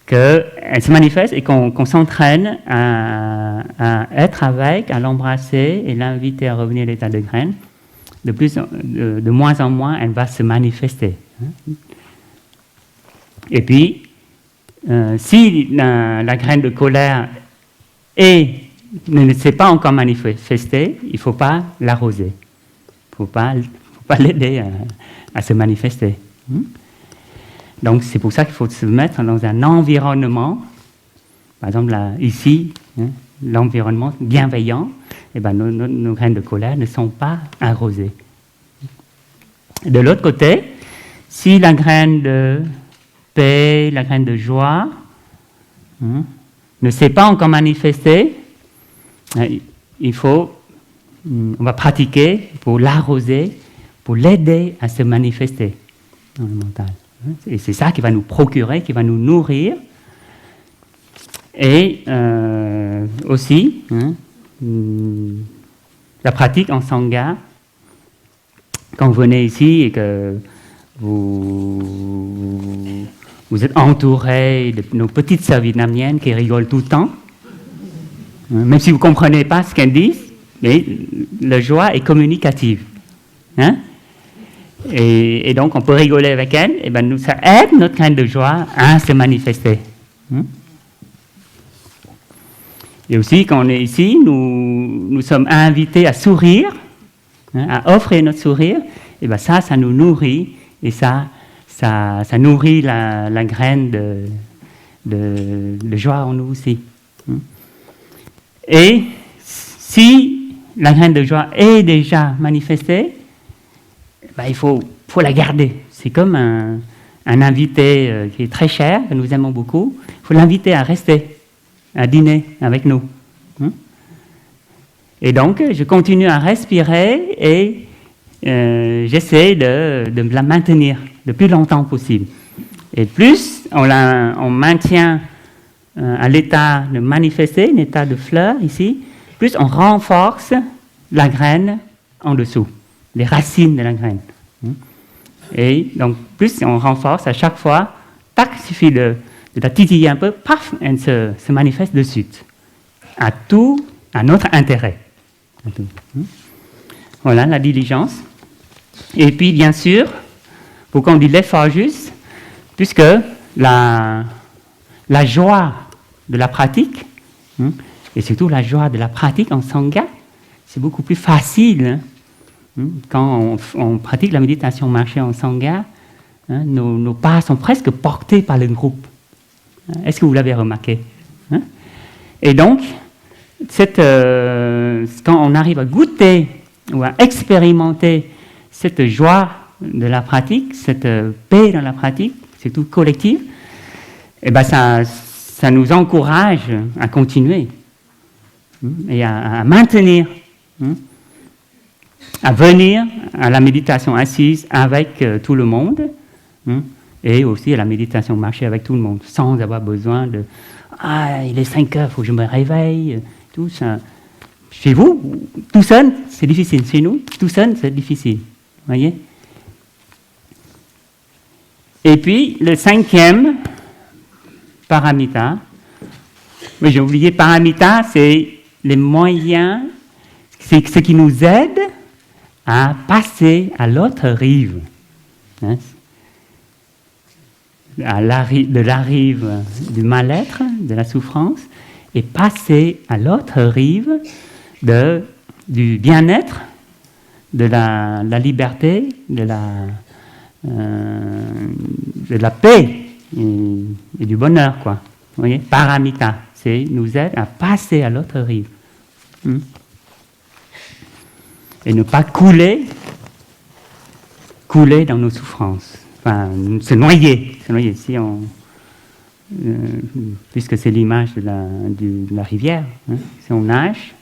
qu'elle se manifeste et qu'on s'entraîne à être avec, à l'embrasser et l'inviter à revenir à l'état de graine, de moins en moins, elle va se manifester. Et puis, si la graine de colère ne s'est pas encore manifestée, il ne faut pas l'arroser. Il ne faut pas l'aider à se manifester. Donc, c'est pour ça qu'il faut se mettre dans un environnement, par exemple, là, ici, l'environnement bienveillant, et ben, nos graines de colère ne sont pas arrosées. De l'autre côté, si la graine de paix, la graine de joie, ne s'est pas encore manifestée, on va pratiquer pour l'arroser, pour l'aider à se manifester dans le mental. Et c'est ça qui va nous procurer, qui va nous nourrir. Et aussi, la pratique en Sangha, quand vous venez ici et que vous êtes entouré de nos petites sœurs vietnamiennes qui rigolent tout le temps, même si vous ne comprenez pas ce qu'elles disent, mais la joie est communicative. Et donc, on peut rigoler avec elles, et ben ça aide notre graine de joie à se manifester. Et aussi, quand on est ici, nous sommes invités à sourire, à offrir notre sourire, et ben ça nous nourrit, et ça nourrit la graine de joie en nous aussi. Et si la graine de joie est déjà manifestée, ben, il faut la garder. C'est comme un invité qui est très cher, que nous aimons beaucoup. Il faut l'inviter à rester, à dîner avec nous. Et donc, je continue à respirer et j'essaie de la maintenir le plus longtemps possible. Et plus on maintient à l'état de manifester, l'état de fleur ici, plus on renforce la graine en dessous. les racines de la graine. Et donc, plus on renforce à chaque fois, tac, il suffit de la titiller un peu, paf, elle se manifeste de suite. À notre intérêt. Voilà la diligence. Et puis, bien sûr, pourquoi on dit l'effort juste, puisque la joie de la pratique, et surtout la joie de la pratique en sangha, c'est beaucoup plus facile. Quand on pratique la méditation marchée en sangha, nos pas sont presque portés par le groupe. Est-ce que vous l'avez remarqué? Et donc, quand on arrive à goûter ou à expérimenter cette joie de la pratique, cette paix dans la pratique, c'est tout collectif, et ben ça nous encourage à continuer et à maintenir, à venir à la méditation assise avec tout le monde et aussi à la méditation marchée avec tout le monde, sans avoir besoin de « Ah, il est 5 heures, il faut que je me réveille », tout ça. Chez vous, tout seul, c'est difficile. Chez nous, tout seul, c'est difficile. Voyez? Et puis, le 5e paramita. Oui, j'ai oublié, paramita, c'est les moyens, c'est ce qui nous aide à passer à l'autre rive. De la rive du mal-être, de la souffrance, et passer à l'autre rive du bien-être, de la liberté, de la paix et du bonheur, quoi. Vous voyez, paramita, c'est nous aide à passer à l'autre rive. Et ne pas couler dans nos souffrances. Enfin, se noyer. Si puisque c'est l'image de la rivière, si on nage,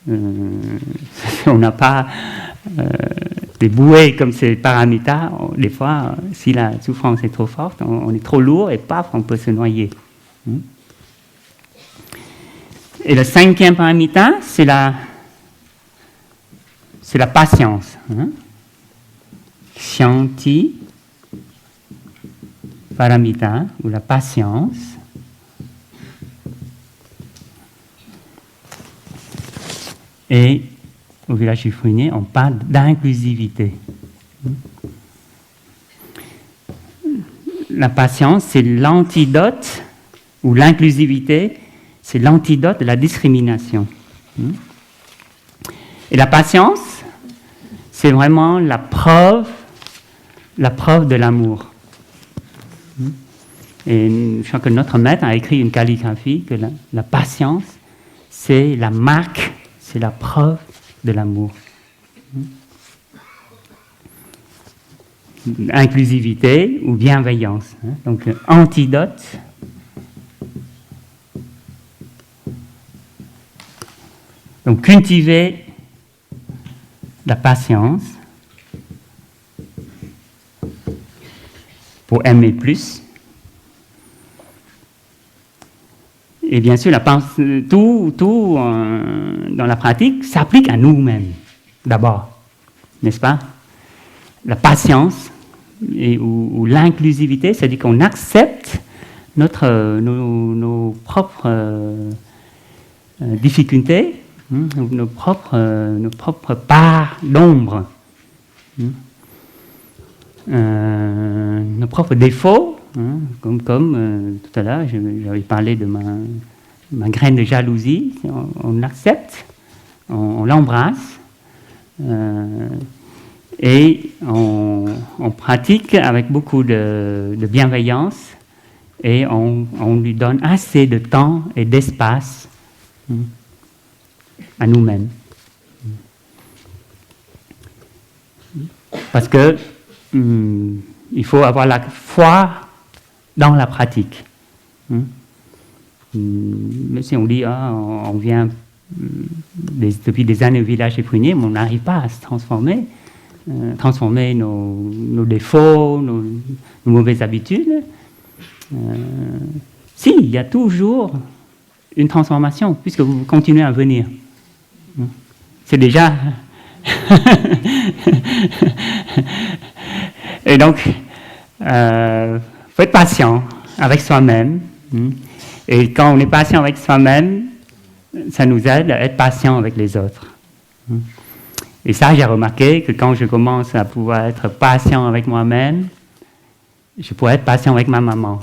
si on n'a pas des bouées comme ces paramitas, des fois, si la souffrance est trop forte, on est trop lourd et paf, on peut se noyer. Et le 5e paramita, c'est la patience. Shanti paramita, ou la patience. Et au village du Fruinier, on parle d'inclusivité. La patience, c'est l'antidote, ou l'inclusivité, c'est l'antidote de la discrimination. Et la patience, c'est vraiment la preuve de l'amour. Et je crois que notre maître a écrit une calligraphie que la patience, c'est la marque, c'est la preuve de l'amour. Inclusivité ou bienveillance. Donc, antidote. Donc, cultiver la patience pour aimer plus. Et bien sûr, tout dans la pratique s'applique à nous-mêmes, d'abord, n'est-ce pas? La patience ou l'inclusivité, c'est-à-dire qu'on accepte nos propres difficultés, nos propres parts d'ombre, nos propres défauts, comme tout à l'heure, j'avais parlé de ma graine de jalousie. On l'accepte, on l'embrasse, et on pratique avec beaucoup de bienveillance, et on lui donne assez de temps et d'espace à nous-mêmes. Parce que il faut avoir la foi dans la pratique. Mais si on dit, on vient depuis des années au village des Fruiniers, mais on n'arrive pas à se transformer nos défauts, nos mauvaises habitudes. Si, il y a toujours une transformation, puisque vous continuez à venir. C'est déjà Et donc, faut être patient avec soi-même. Et quand on est patient avec soi-même, ça nous aide à être patient avec les autres. Et ça, j'ai remarqué que quand je commence à pouvoir être patient avec moi-même, je pourrais être patient avec ma maman.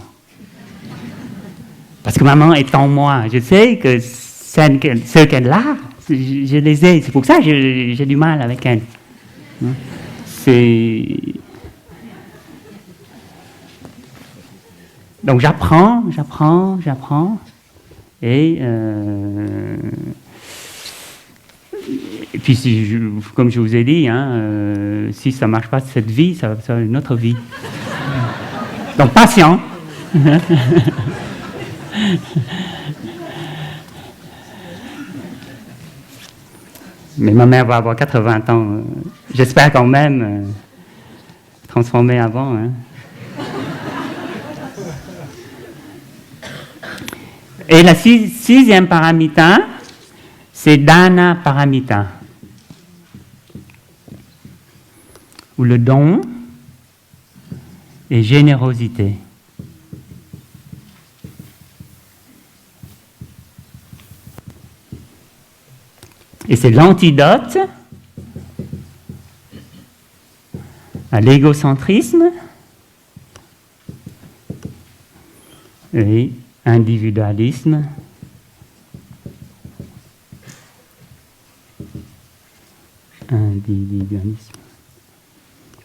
Parce que maman est en moi. Je sais que ce qu'elle a, je les ai. C'est pour ça que j'ai du mal avec elle. Donc j'apprends. Et puis, comme je vous ai dit, si ça ne marche pas cette vie, ça va une autre vie. Donc patient. Mais ma mère va avoir 80 ans. J'espère quand même transformer avant. Et la sixième paramita, c'est Dana Paramita, ou le don et générosité. Et c'est l'antidote à l'égocentrisme et individualisme.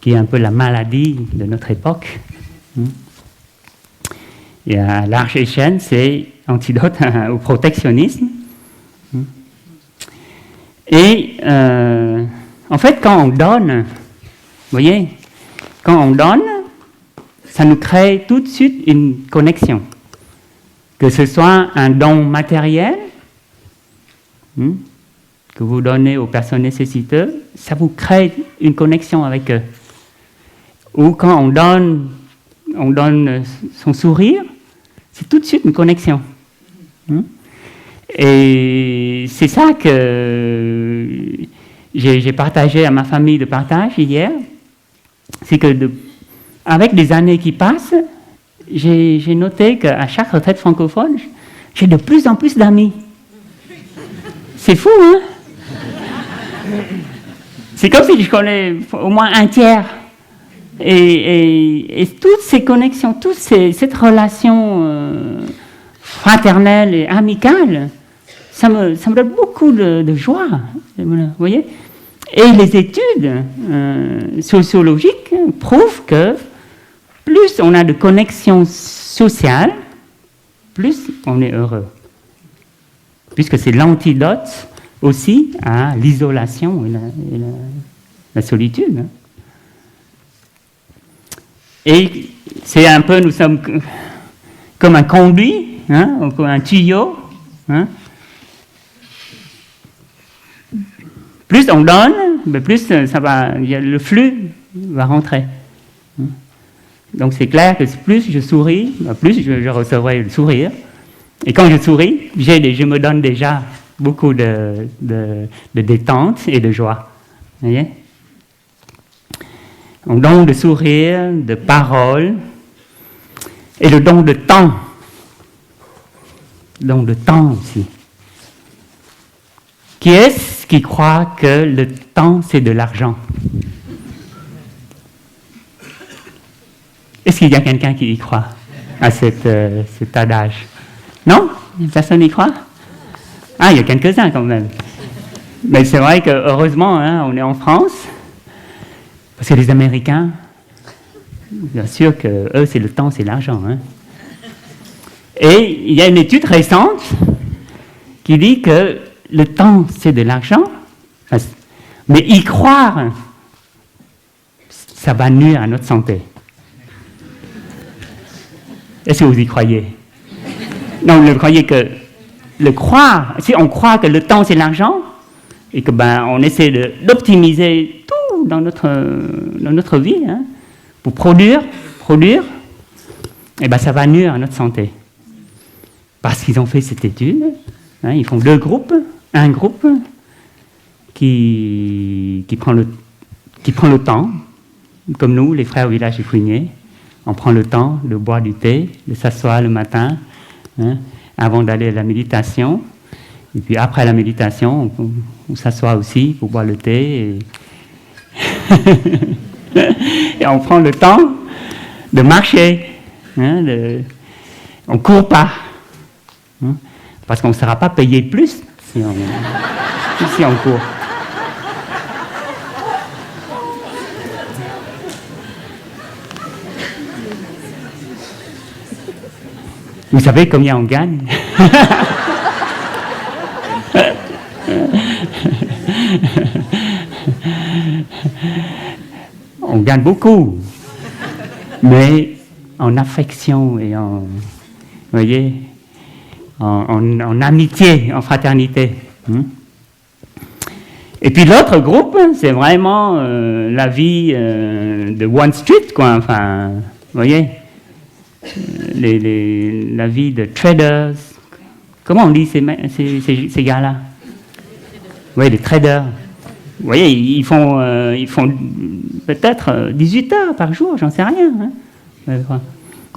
Qui est un peu la maladie de notre époque. Et à large échelle, c'est antidote au protectionnisme. Et en fait, quand on donne, vous voyez, quand on donne, ça nous crée tout de suite une connexion. Que ce soit un don matériel, que vous donnez aux personnes nécessiteuses, ça vous crée une connexion avec eux. Ou quand on donne son sourire, c'est tout de suite une connexion. Et c'est ça que j'ai partagé à ma famille de partage hier. C'est que avec les années qui passent, j'ai noté qu'à chaque retraite francophone, j'ai de plus en plus d'amis. C'est fou, hein? C'est comme si je connais au moins un tiers. Et toutes ces connexions, toute cette relation fraternelle et amicale, ça me donne beaucoup de joie. Vous voyez? Et les études sociologiques prouvent que plus on a de connexions sociales, plus on est heureux. Puisque c'est l'antidote aussi à l'isolation et la solitude. Et c'est un peu, nous sommes comme un conduit, comme un tuyau. Plus on donne, plus le flux va rentrer. Donc c'est clair que plus je souris, plus je recevrai le sourire. Et quand je souris, je me donne déjà beaucoup de détente et de joie. Vous voyez? Un don de sourire, de parole, et le don de temps. Don de temps aussi. Qui est-ce qui croit que le temps, c'est de l'argent? Est-ce qu'il y a quelqu'un qui y croit à cet adage? Non? Personne n'y croit? Ah, il y a quelques-uns quand même. Mais c'est vrai que, heureusement, on est en France, parce que les Américains, bien sûr que eux, c'est le temps, c'est l'argent. Et il y a une étude récente qui dit que le temps, c'est de l'argent, mais y croire, ça va nuire à notre santé. Est-ce que vous y croyez? Non, vous croyez que le croire, si on croit que le temps c'est l'argent, et que on essaie d'optimiser tout dans notre vie, pour produire, et ça va nuire à notre santé. Parce qu'ils ont fait cette étude, ils font deux groupes, un groupe qui prend le temps, comme nous, les frères au village du Fouigné, on prend le temps de boire du thé, de s'asseoir le matin, hein, avant d'aller à la méditation. Et puis après la méditation, on s'assoit aussi pour boire le thé. Et on prend le temps de marcher. Hein, on ne court pas. Hein, parce qu'on ne sera pas payé plus si on court. Vous savez combien on gagne? On gagne beaucoup, mais en affection et vous voyez, en amitié, en fraternité. Et puis l'autre groupe, c'est vraiment la vie de One Street, quoi. Enfin, vous voyez, la vie de traders. Comment on dit ces gars-là? Oui, les traders. Vous voyez, ils font peut-être 18 heures par jour, j'en sais rien. Hein.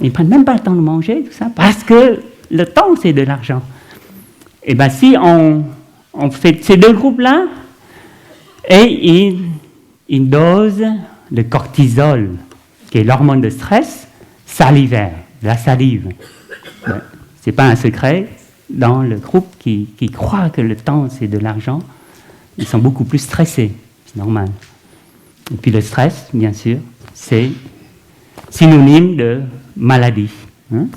Ils ne prennent même pas le temps de manger, tout ça, parce que le temps, c'est de l'argent. Et bien, si on fait ces deux groupes-là, et une dose de cortisol, qui est l'hormone de stress, salivaire, de la salive. Ce n'est pas un secret. Dans le groupe qui croit que le temps, c'est de l'argent, ils sont beaucoup plus stressés, c'est normal. Et puis le stress, bien sûr, c'est synonyme de maladie. Hein?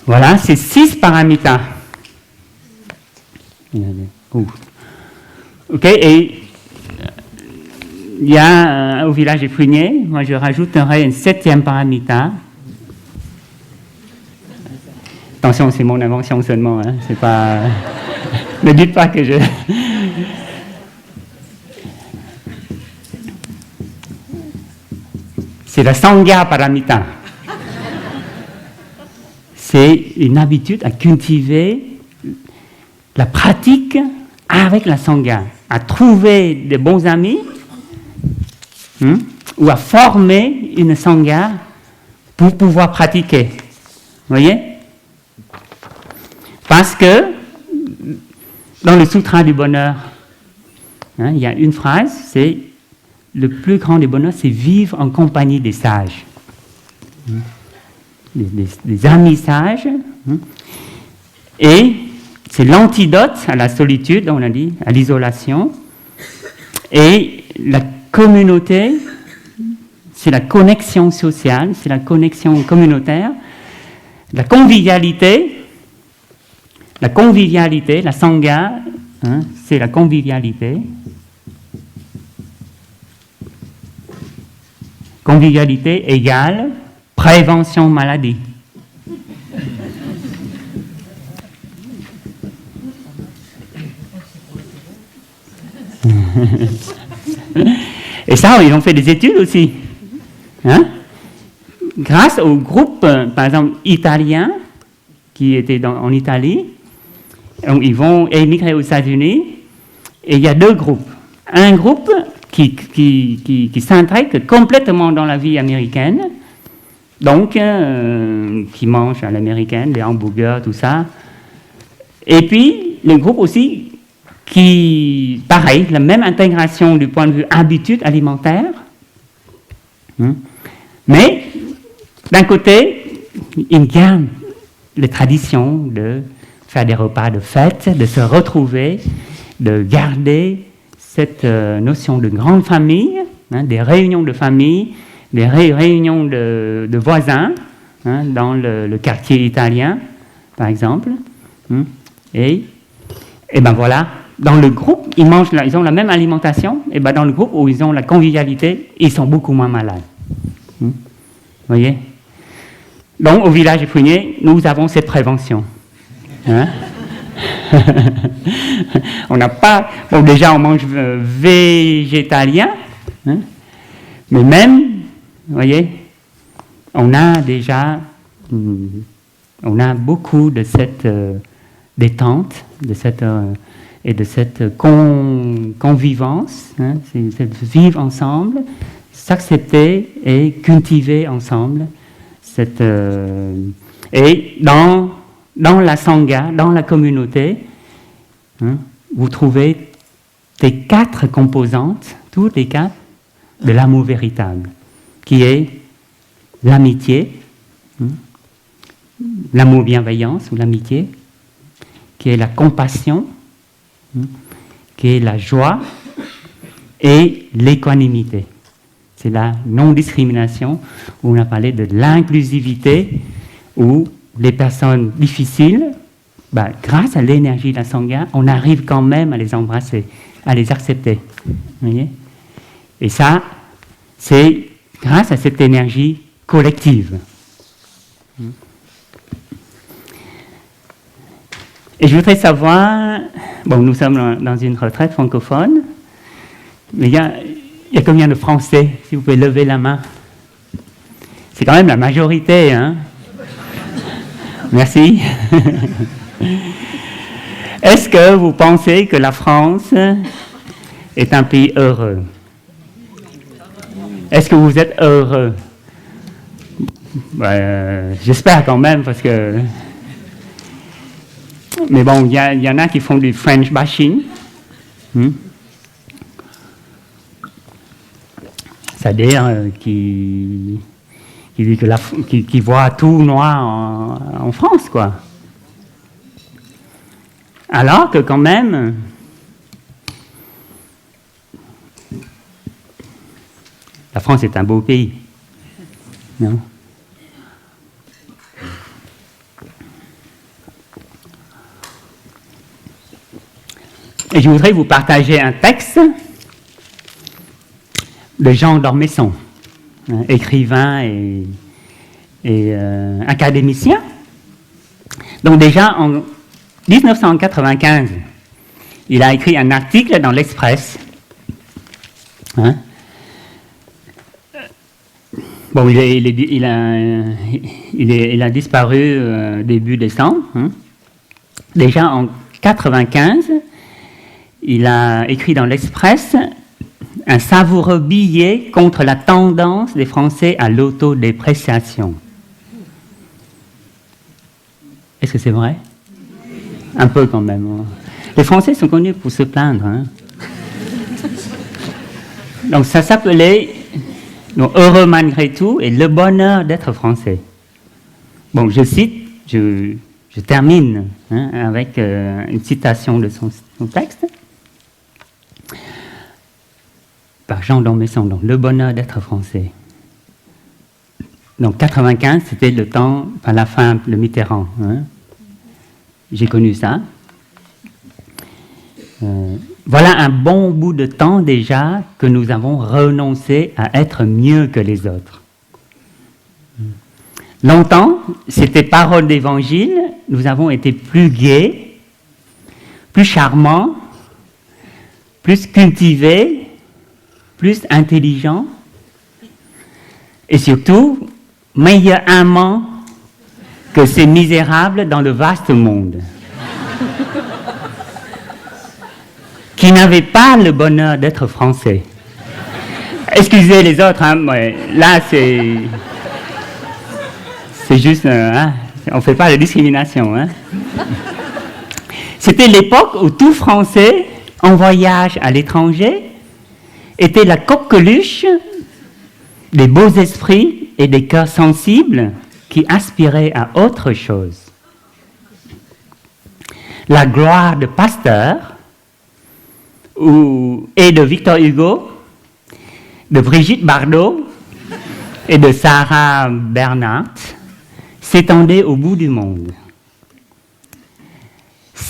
Voilà, c'est 6 paramita. Ok, et il y a au village des Fouigné, moi je rajouterai une 7e paramita. Attention, c'est mon invention seulement, hein, c'est pas. Ne dites pas que je. C'est la Sangha Paramita. C'est une habitude à cultiver la pratique avec la Sangha, à trouver de bons amis ou à former une Sangha pour pouvoir pratiquer. Vous voyez? Parce que dans le Sutra du bonheur, hein, il y a une phrase, c'est le plus grand des bonheurs, c'est vivre en compagnie des sages. Des amis sages. Et c'est l'antidote à la solitude, on a dit, à l'isolation. Et la communauté, c'est la connexion sociale, c'est la connexion communautaire, la convivialité, la Sangha, hein, c'est la convivialité. Convivialité égale prévention maladie. Et ça, ils ont fait des études aussi. Hein? Grâce au groupe, par exemple, italien, qui était en Italie, donc ils vont émigrer aux États-Unis, et il y a 2 groupes. Un groupe qui s'intègre complètement dans la vie américaine, donc qui mange à l'américaine, les hamburgers, tout ça. Et puis, le groupe aussi qui, pareil, la même intégration du point de vue habitude alimentaire, mais d'un côté, ils gardent les traditions de faire des repas de fête, de se retrouver, de garder cette notion de grande famille, hein, des réunions de famille, des réunions de voisins, hein, dans le quartier italien, par exemple. Et ben voilà, dans le groupe, ils ont la même alimentation, et ben dans le groupe où ils ont la convivialité, ils sont beaucoup moins malades. Vous voyez? Donc, au village des Fouigné, nous avons cette prévention. Hein? On n'a pas... Bon, déjà, on mange végétalien, hein? Mais même, vous voyez, on a déjà On a beaucoup de cette détente, et de cette convivence, hein, c'est de vivre ensemble, s'accepter et cultiver ensemble. Et dans la Sangha, dans la communauté, hein, vous trouvez les 4 composantes, toutes les 4, de l'amour véritable, qui est l'amitié, hein, l'amour bienveillance ou l'amitié, qui est la compassion, hein, qui est la joie et l'équanimité. C'est la non-discrimination, où on a parlé de l'inclusivité, où les personnes difficiles, grâce à l'énergie de la Sangha, on arrive quand même à les embrasser, à les accepter. Vous voyez ? Et ça, c'est grâce à cette énergie collective. Et je voudrais savoir, nous sommes dans une retraite francophone, mais il y a combien de Français, si vous pouvez lever la main? C'est quand même la majorité, hein? Merci. Est-ce que vous pensez que la France est un pays heureux? Est-ce que vous êtes heureux? J'espère quand même, parce que... Mais bon, il y en a qui font du French bashing. C'est-à-dire qui voit tout noir en France, quoi. Alors que quand même, la France est un beau pays. Non ? Et je voudrais vous partager un texte de Jean d'Ormesson, écrivain et académicien. Donc déjà en 1995, il a écrit un article dans l'Express. Hein? Bon, il a disparu début décembre. Hein? Déjà en 1995, il a écrit dans l'Express un savoureux billet contre la tendance des Français à l'autodépréciation. Est-ce que c'est vrai? Un peu quand même. Les Français sont connus pour se plaindre. Hein? Donc ça s'appelait Heureux malgré tout et le bonheur d'être français. Bon, je cite, je termine avec une citation de son texte. Par Jean d'Ormesson, donc le bonheur d'être français. Donc 95, c'était le temps, à la fin, le Mitterrand. Hein. J'ai connu ça. Voilà un bon bout de temps déjà que nous avons renoncé à être mieux que les autres. Longtemps, c'était parole d'évangile, nous avons été plus gais, plus charmants, plus cultivés, plus intelligents, et surtout, meilleurs amants que ces misérables dans le vaste monde, qui n'avaient pas le bonheur d'être français. Excusez les autres, hein, là c'est juste, on ne fait pas de discrimination. Hein. C'était l'époque où tout Français en voyage à l'étranger était la coqueluche des beaux esprits et des cœurs sensibles qui aspiraient à autre chose. La gloire de Pasteur et de Victor Hugo, de Brigitte Bardot et de Sarah Bernhardt s'étendait au bout du monde.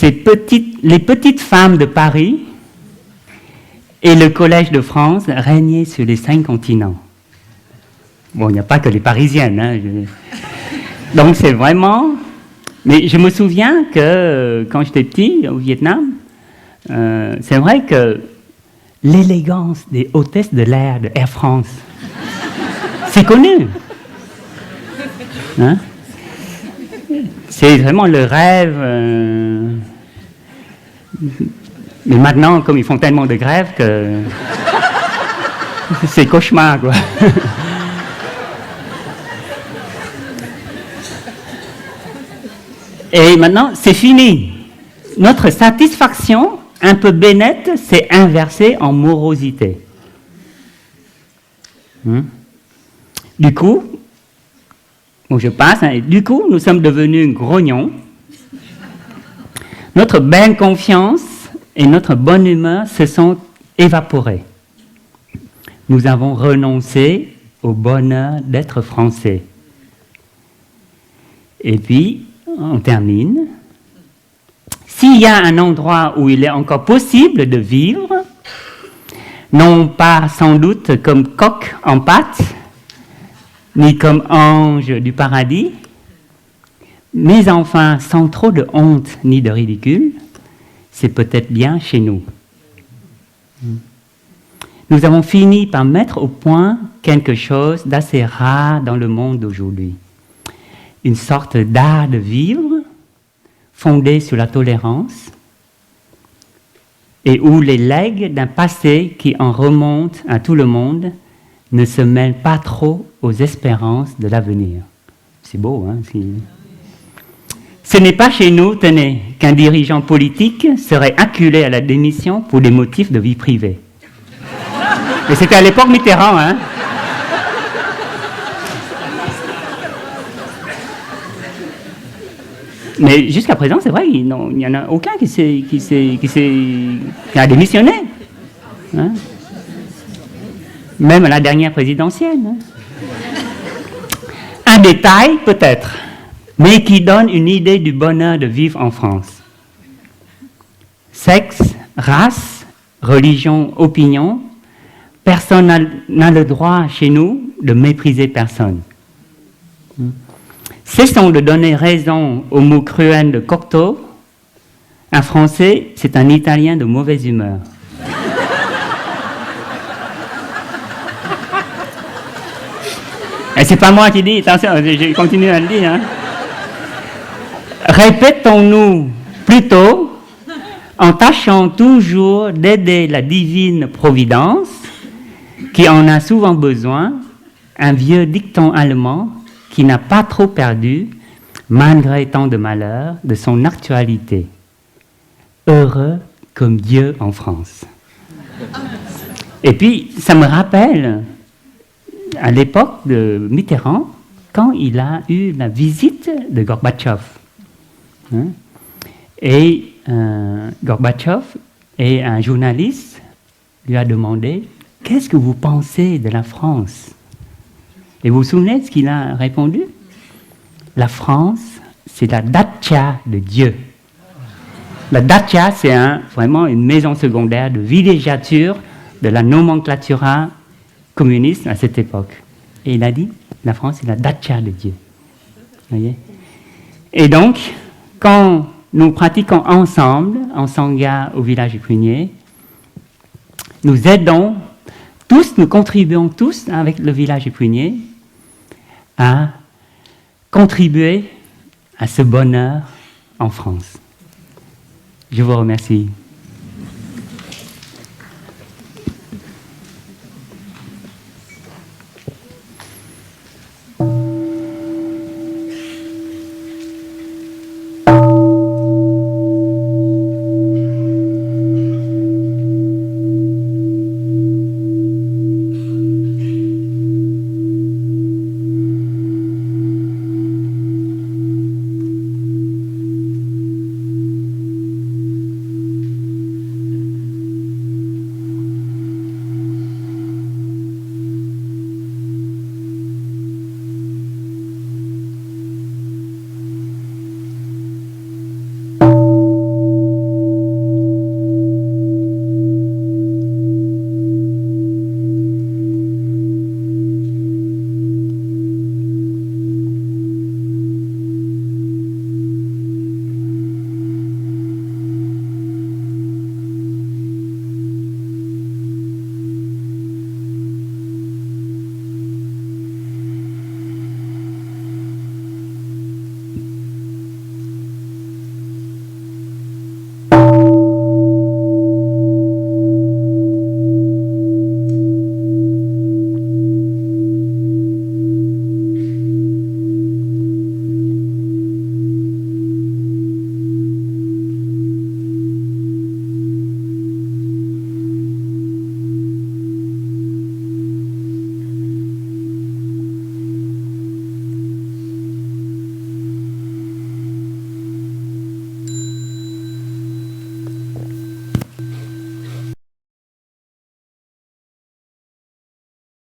Les petites femmes de Paris et le Collège de France régnaient sur les 5 continents. Bon, il n'y a pas que les Parisiennes. Hein, Donc c'est vraiment... Mais je me souviens que quand j'étais petit, au Vietnam, c'est vrai que l'élégance des hôtesses de l'air de Air France, c'est connu. Hein? C'est vraiment le rêve. Mais maintenant, comme ils font tellement de grèves que c'est cauchemar, quoi. Et maintenant, c'est fini. Notre satisfaction, un peu bénette, s'est inversée en morosité. Du coup, bon, je passe, du coup, nous sommes devenus grognons. Notre belle confiance et notre bonne humeur se sont évaporés. Nous avons renoncé au bonheur d'être français. Et puis, on termine. S'il y a un endroit où il est encore possible de vivre, non pas sans doute comme coq en pâte, ni comme ange du paradis, mais enfin sans trop de honte ni de ridicule, c'est peut-être bien chez nous. Nous avons fini par mettre au point quelque chose d'assez rare dans le monde d'aujourd'hui. Une sorte d'art de vivre fondé sur la tolérance et où les legs d'un passé qui en remonte à tout le monde ne se mêlent pas trop aux espérances de l'avenir. C'est beau, hein? Ce n'est pas chez nous, tenez, qu'un dirigeant politique serait acculé à la démission pour des motifs de vie privée. Et c'était à l'époque Mitterrand, hein? Mais jusqu'à présent, c'est vrai, il n'y en a aucun qui a démissionné. Hein? Même à la dernière présidentielle. Hein? Un détail, peut-être, mais qui donne une idée du bonheur de vivre en France. Sexe, race, religion, opinion, personne n'a le droit chez nous de mépriser personne. Cessons de donner raison au mot cruel de Cocteau. Un Français, c'est un Italien de mauvaise humeur. Et c'est pas moi qui dis, attention, je continue à le dire. Hein. Répétons-nous plutôt, en tâchant toujours d'aider la divine providence, qui en a souvent besoin, un vieux dicton allemand qui n'a pas trop perdu, malgré tant de malheurs, de son actualité. Heureux comme Dieu en France. Et puis, ça me rappelle, à l'époque de Mitterrand, quand il a eu la visite de Gorbatchev. Hein? Et Gorbatchev et un journaliste lui a demandé « Qu'est-ce que vous pensez de la France ?» Et vous vous souvenez de ce qu'il a répondu? La France, c'est la dacha de Dieu. La dacha, c'est vraiment une maison secondaire de villégiature de la nomenclatura communiste à cette époque. Et il a dit, la France, c'est la dacha de Dieu. Voyez? Et donc, quand nous pratiquons ensemble, en Sangha au village du Prunier, nous aidons tous, nous contribuons tous avec le village du Prunier à contribuer à ce bonheur en France. Je vous remercie.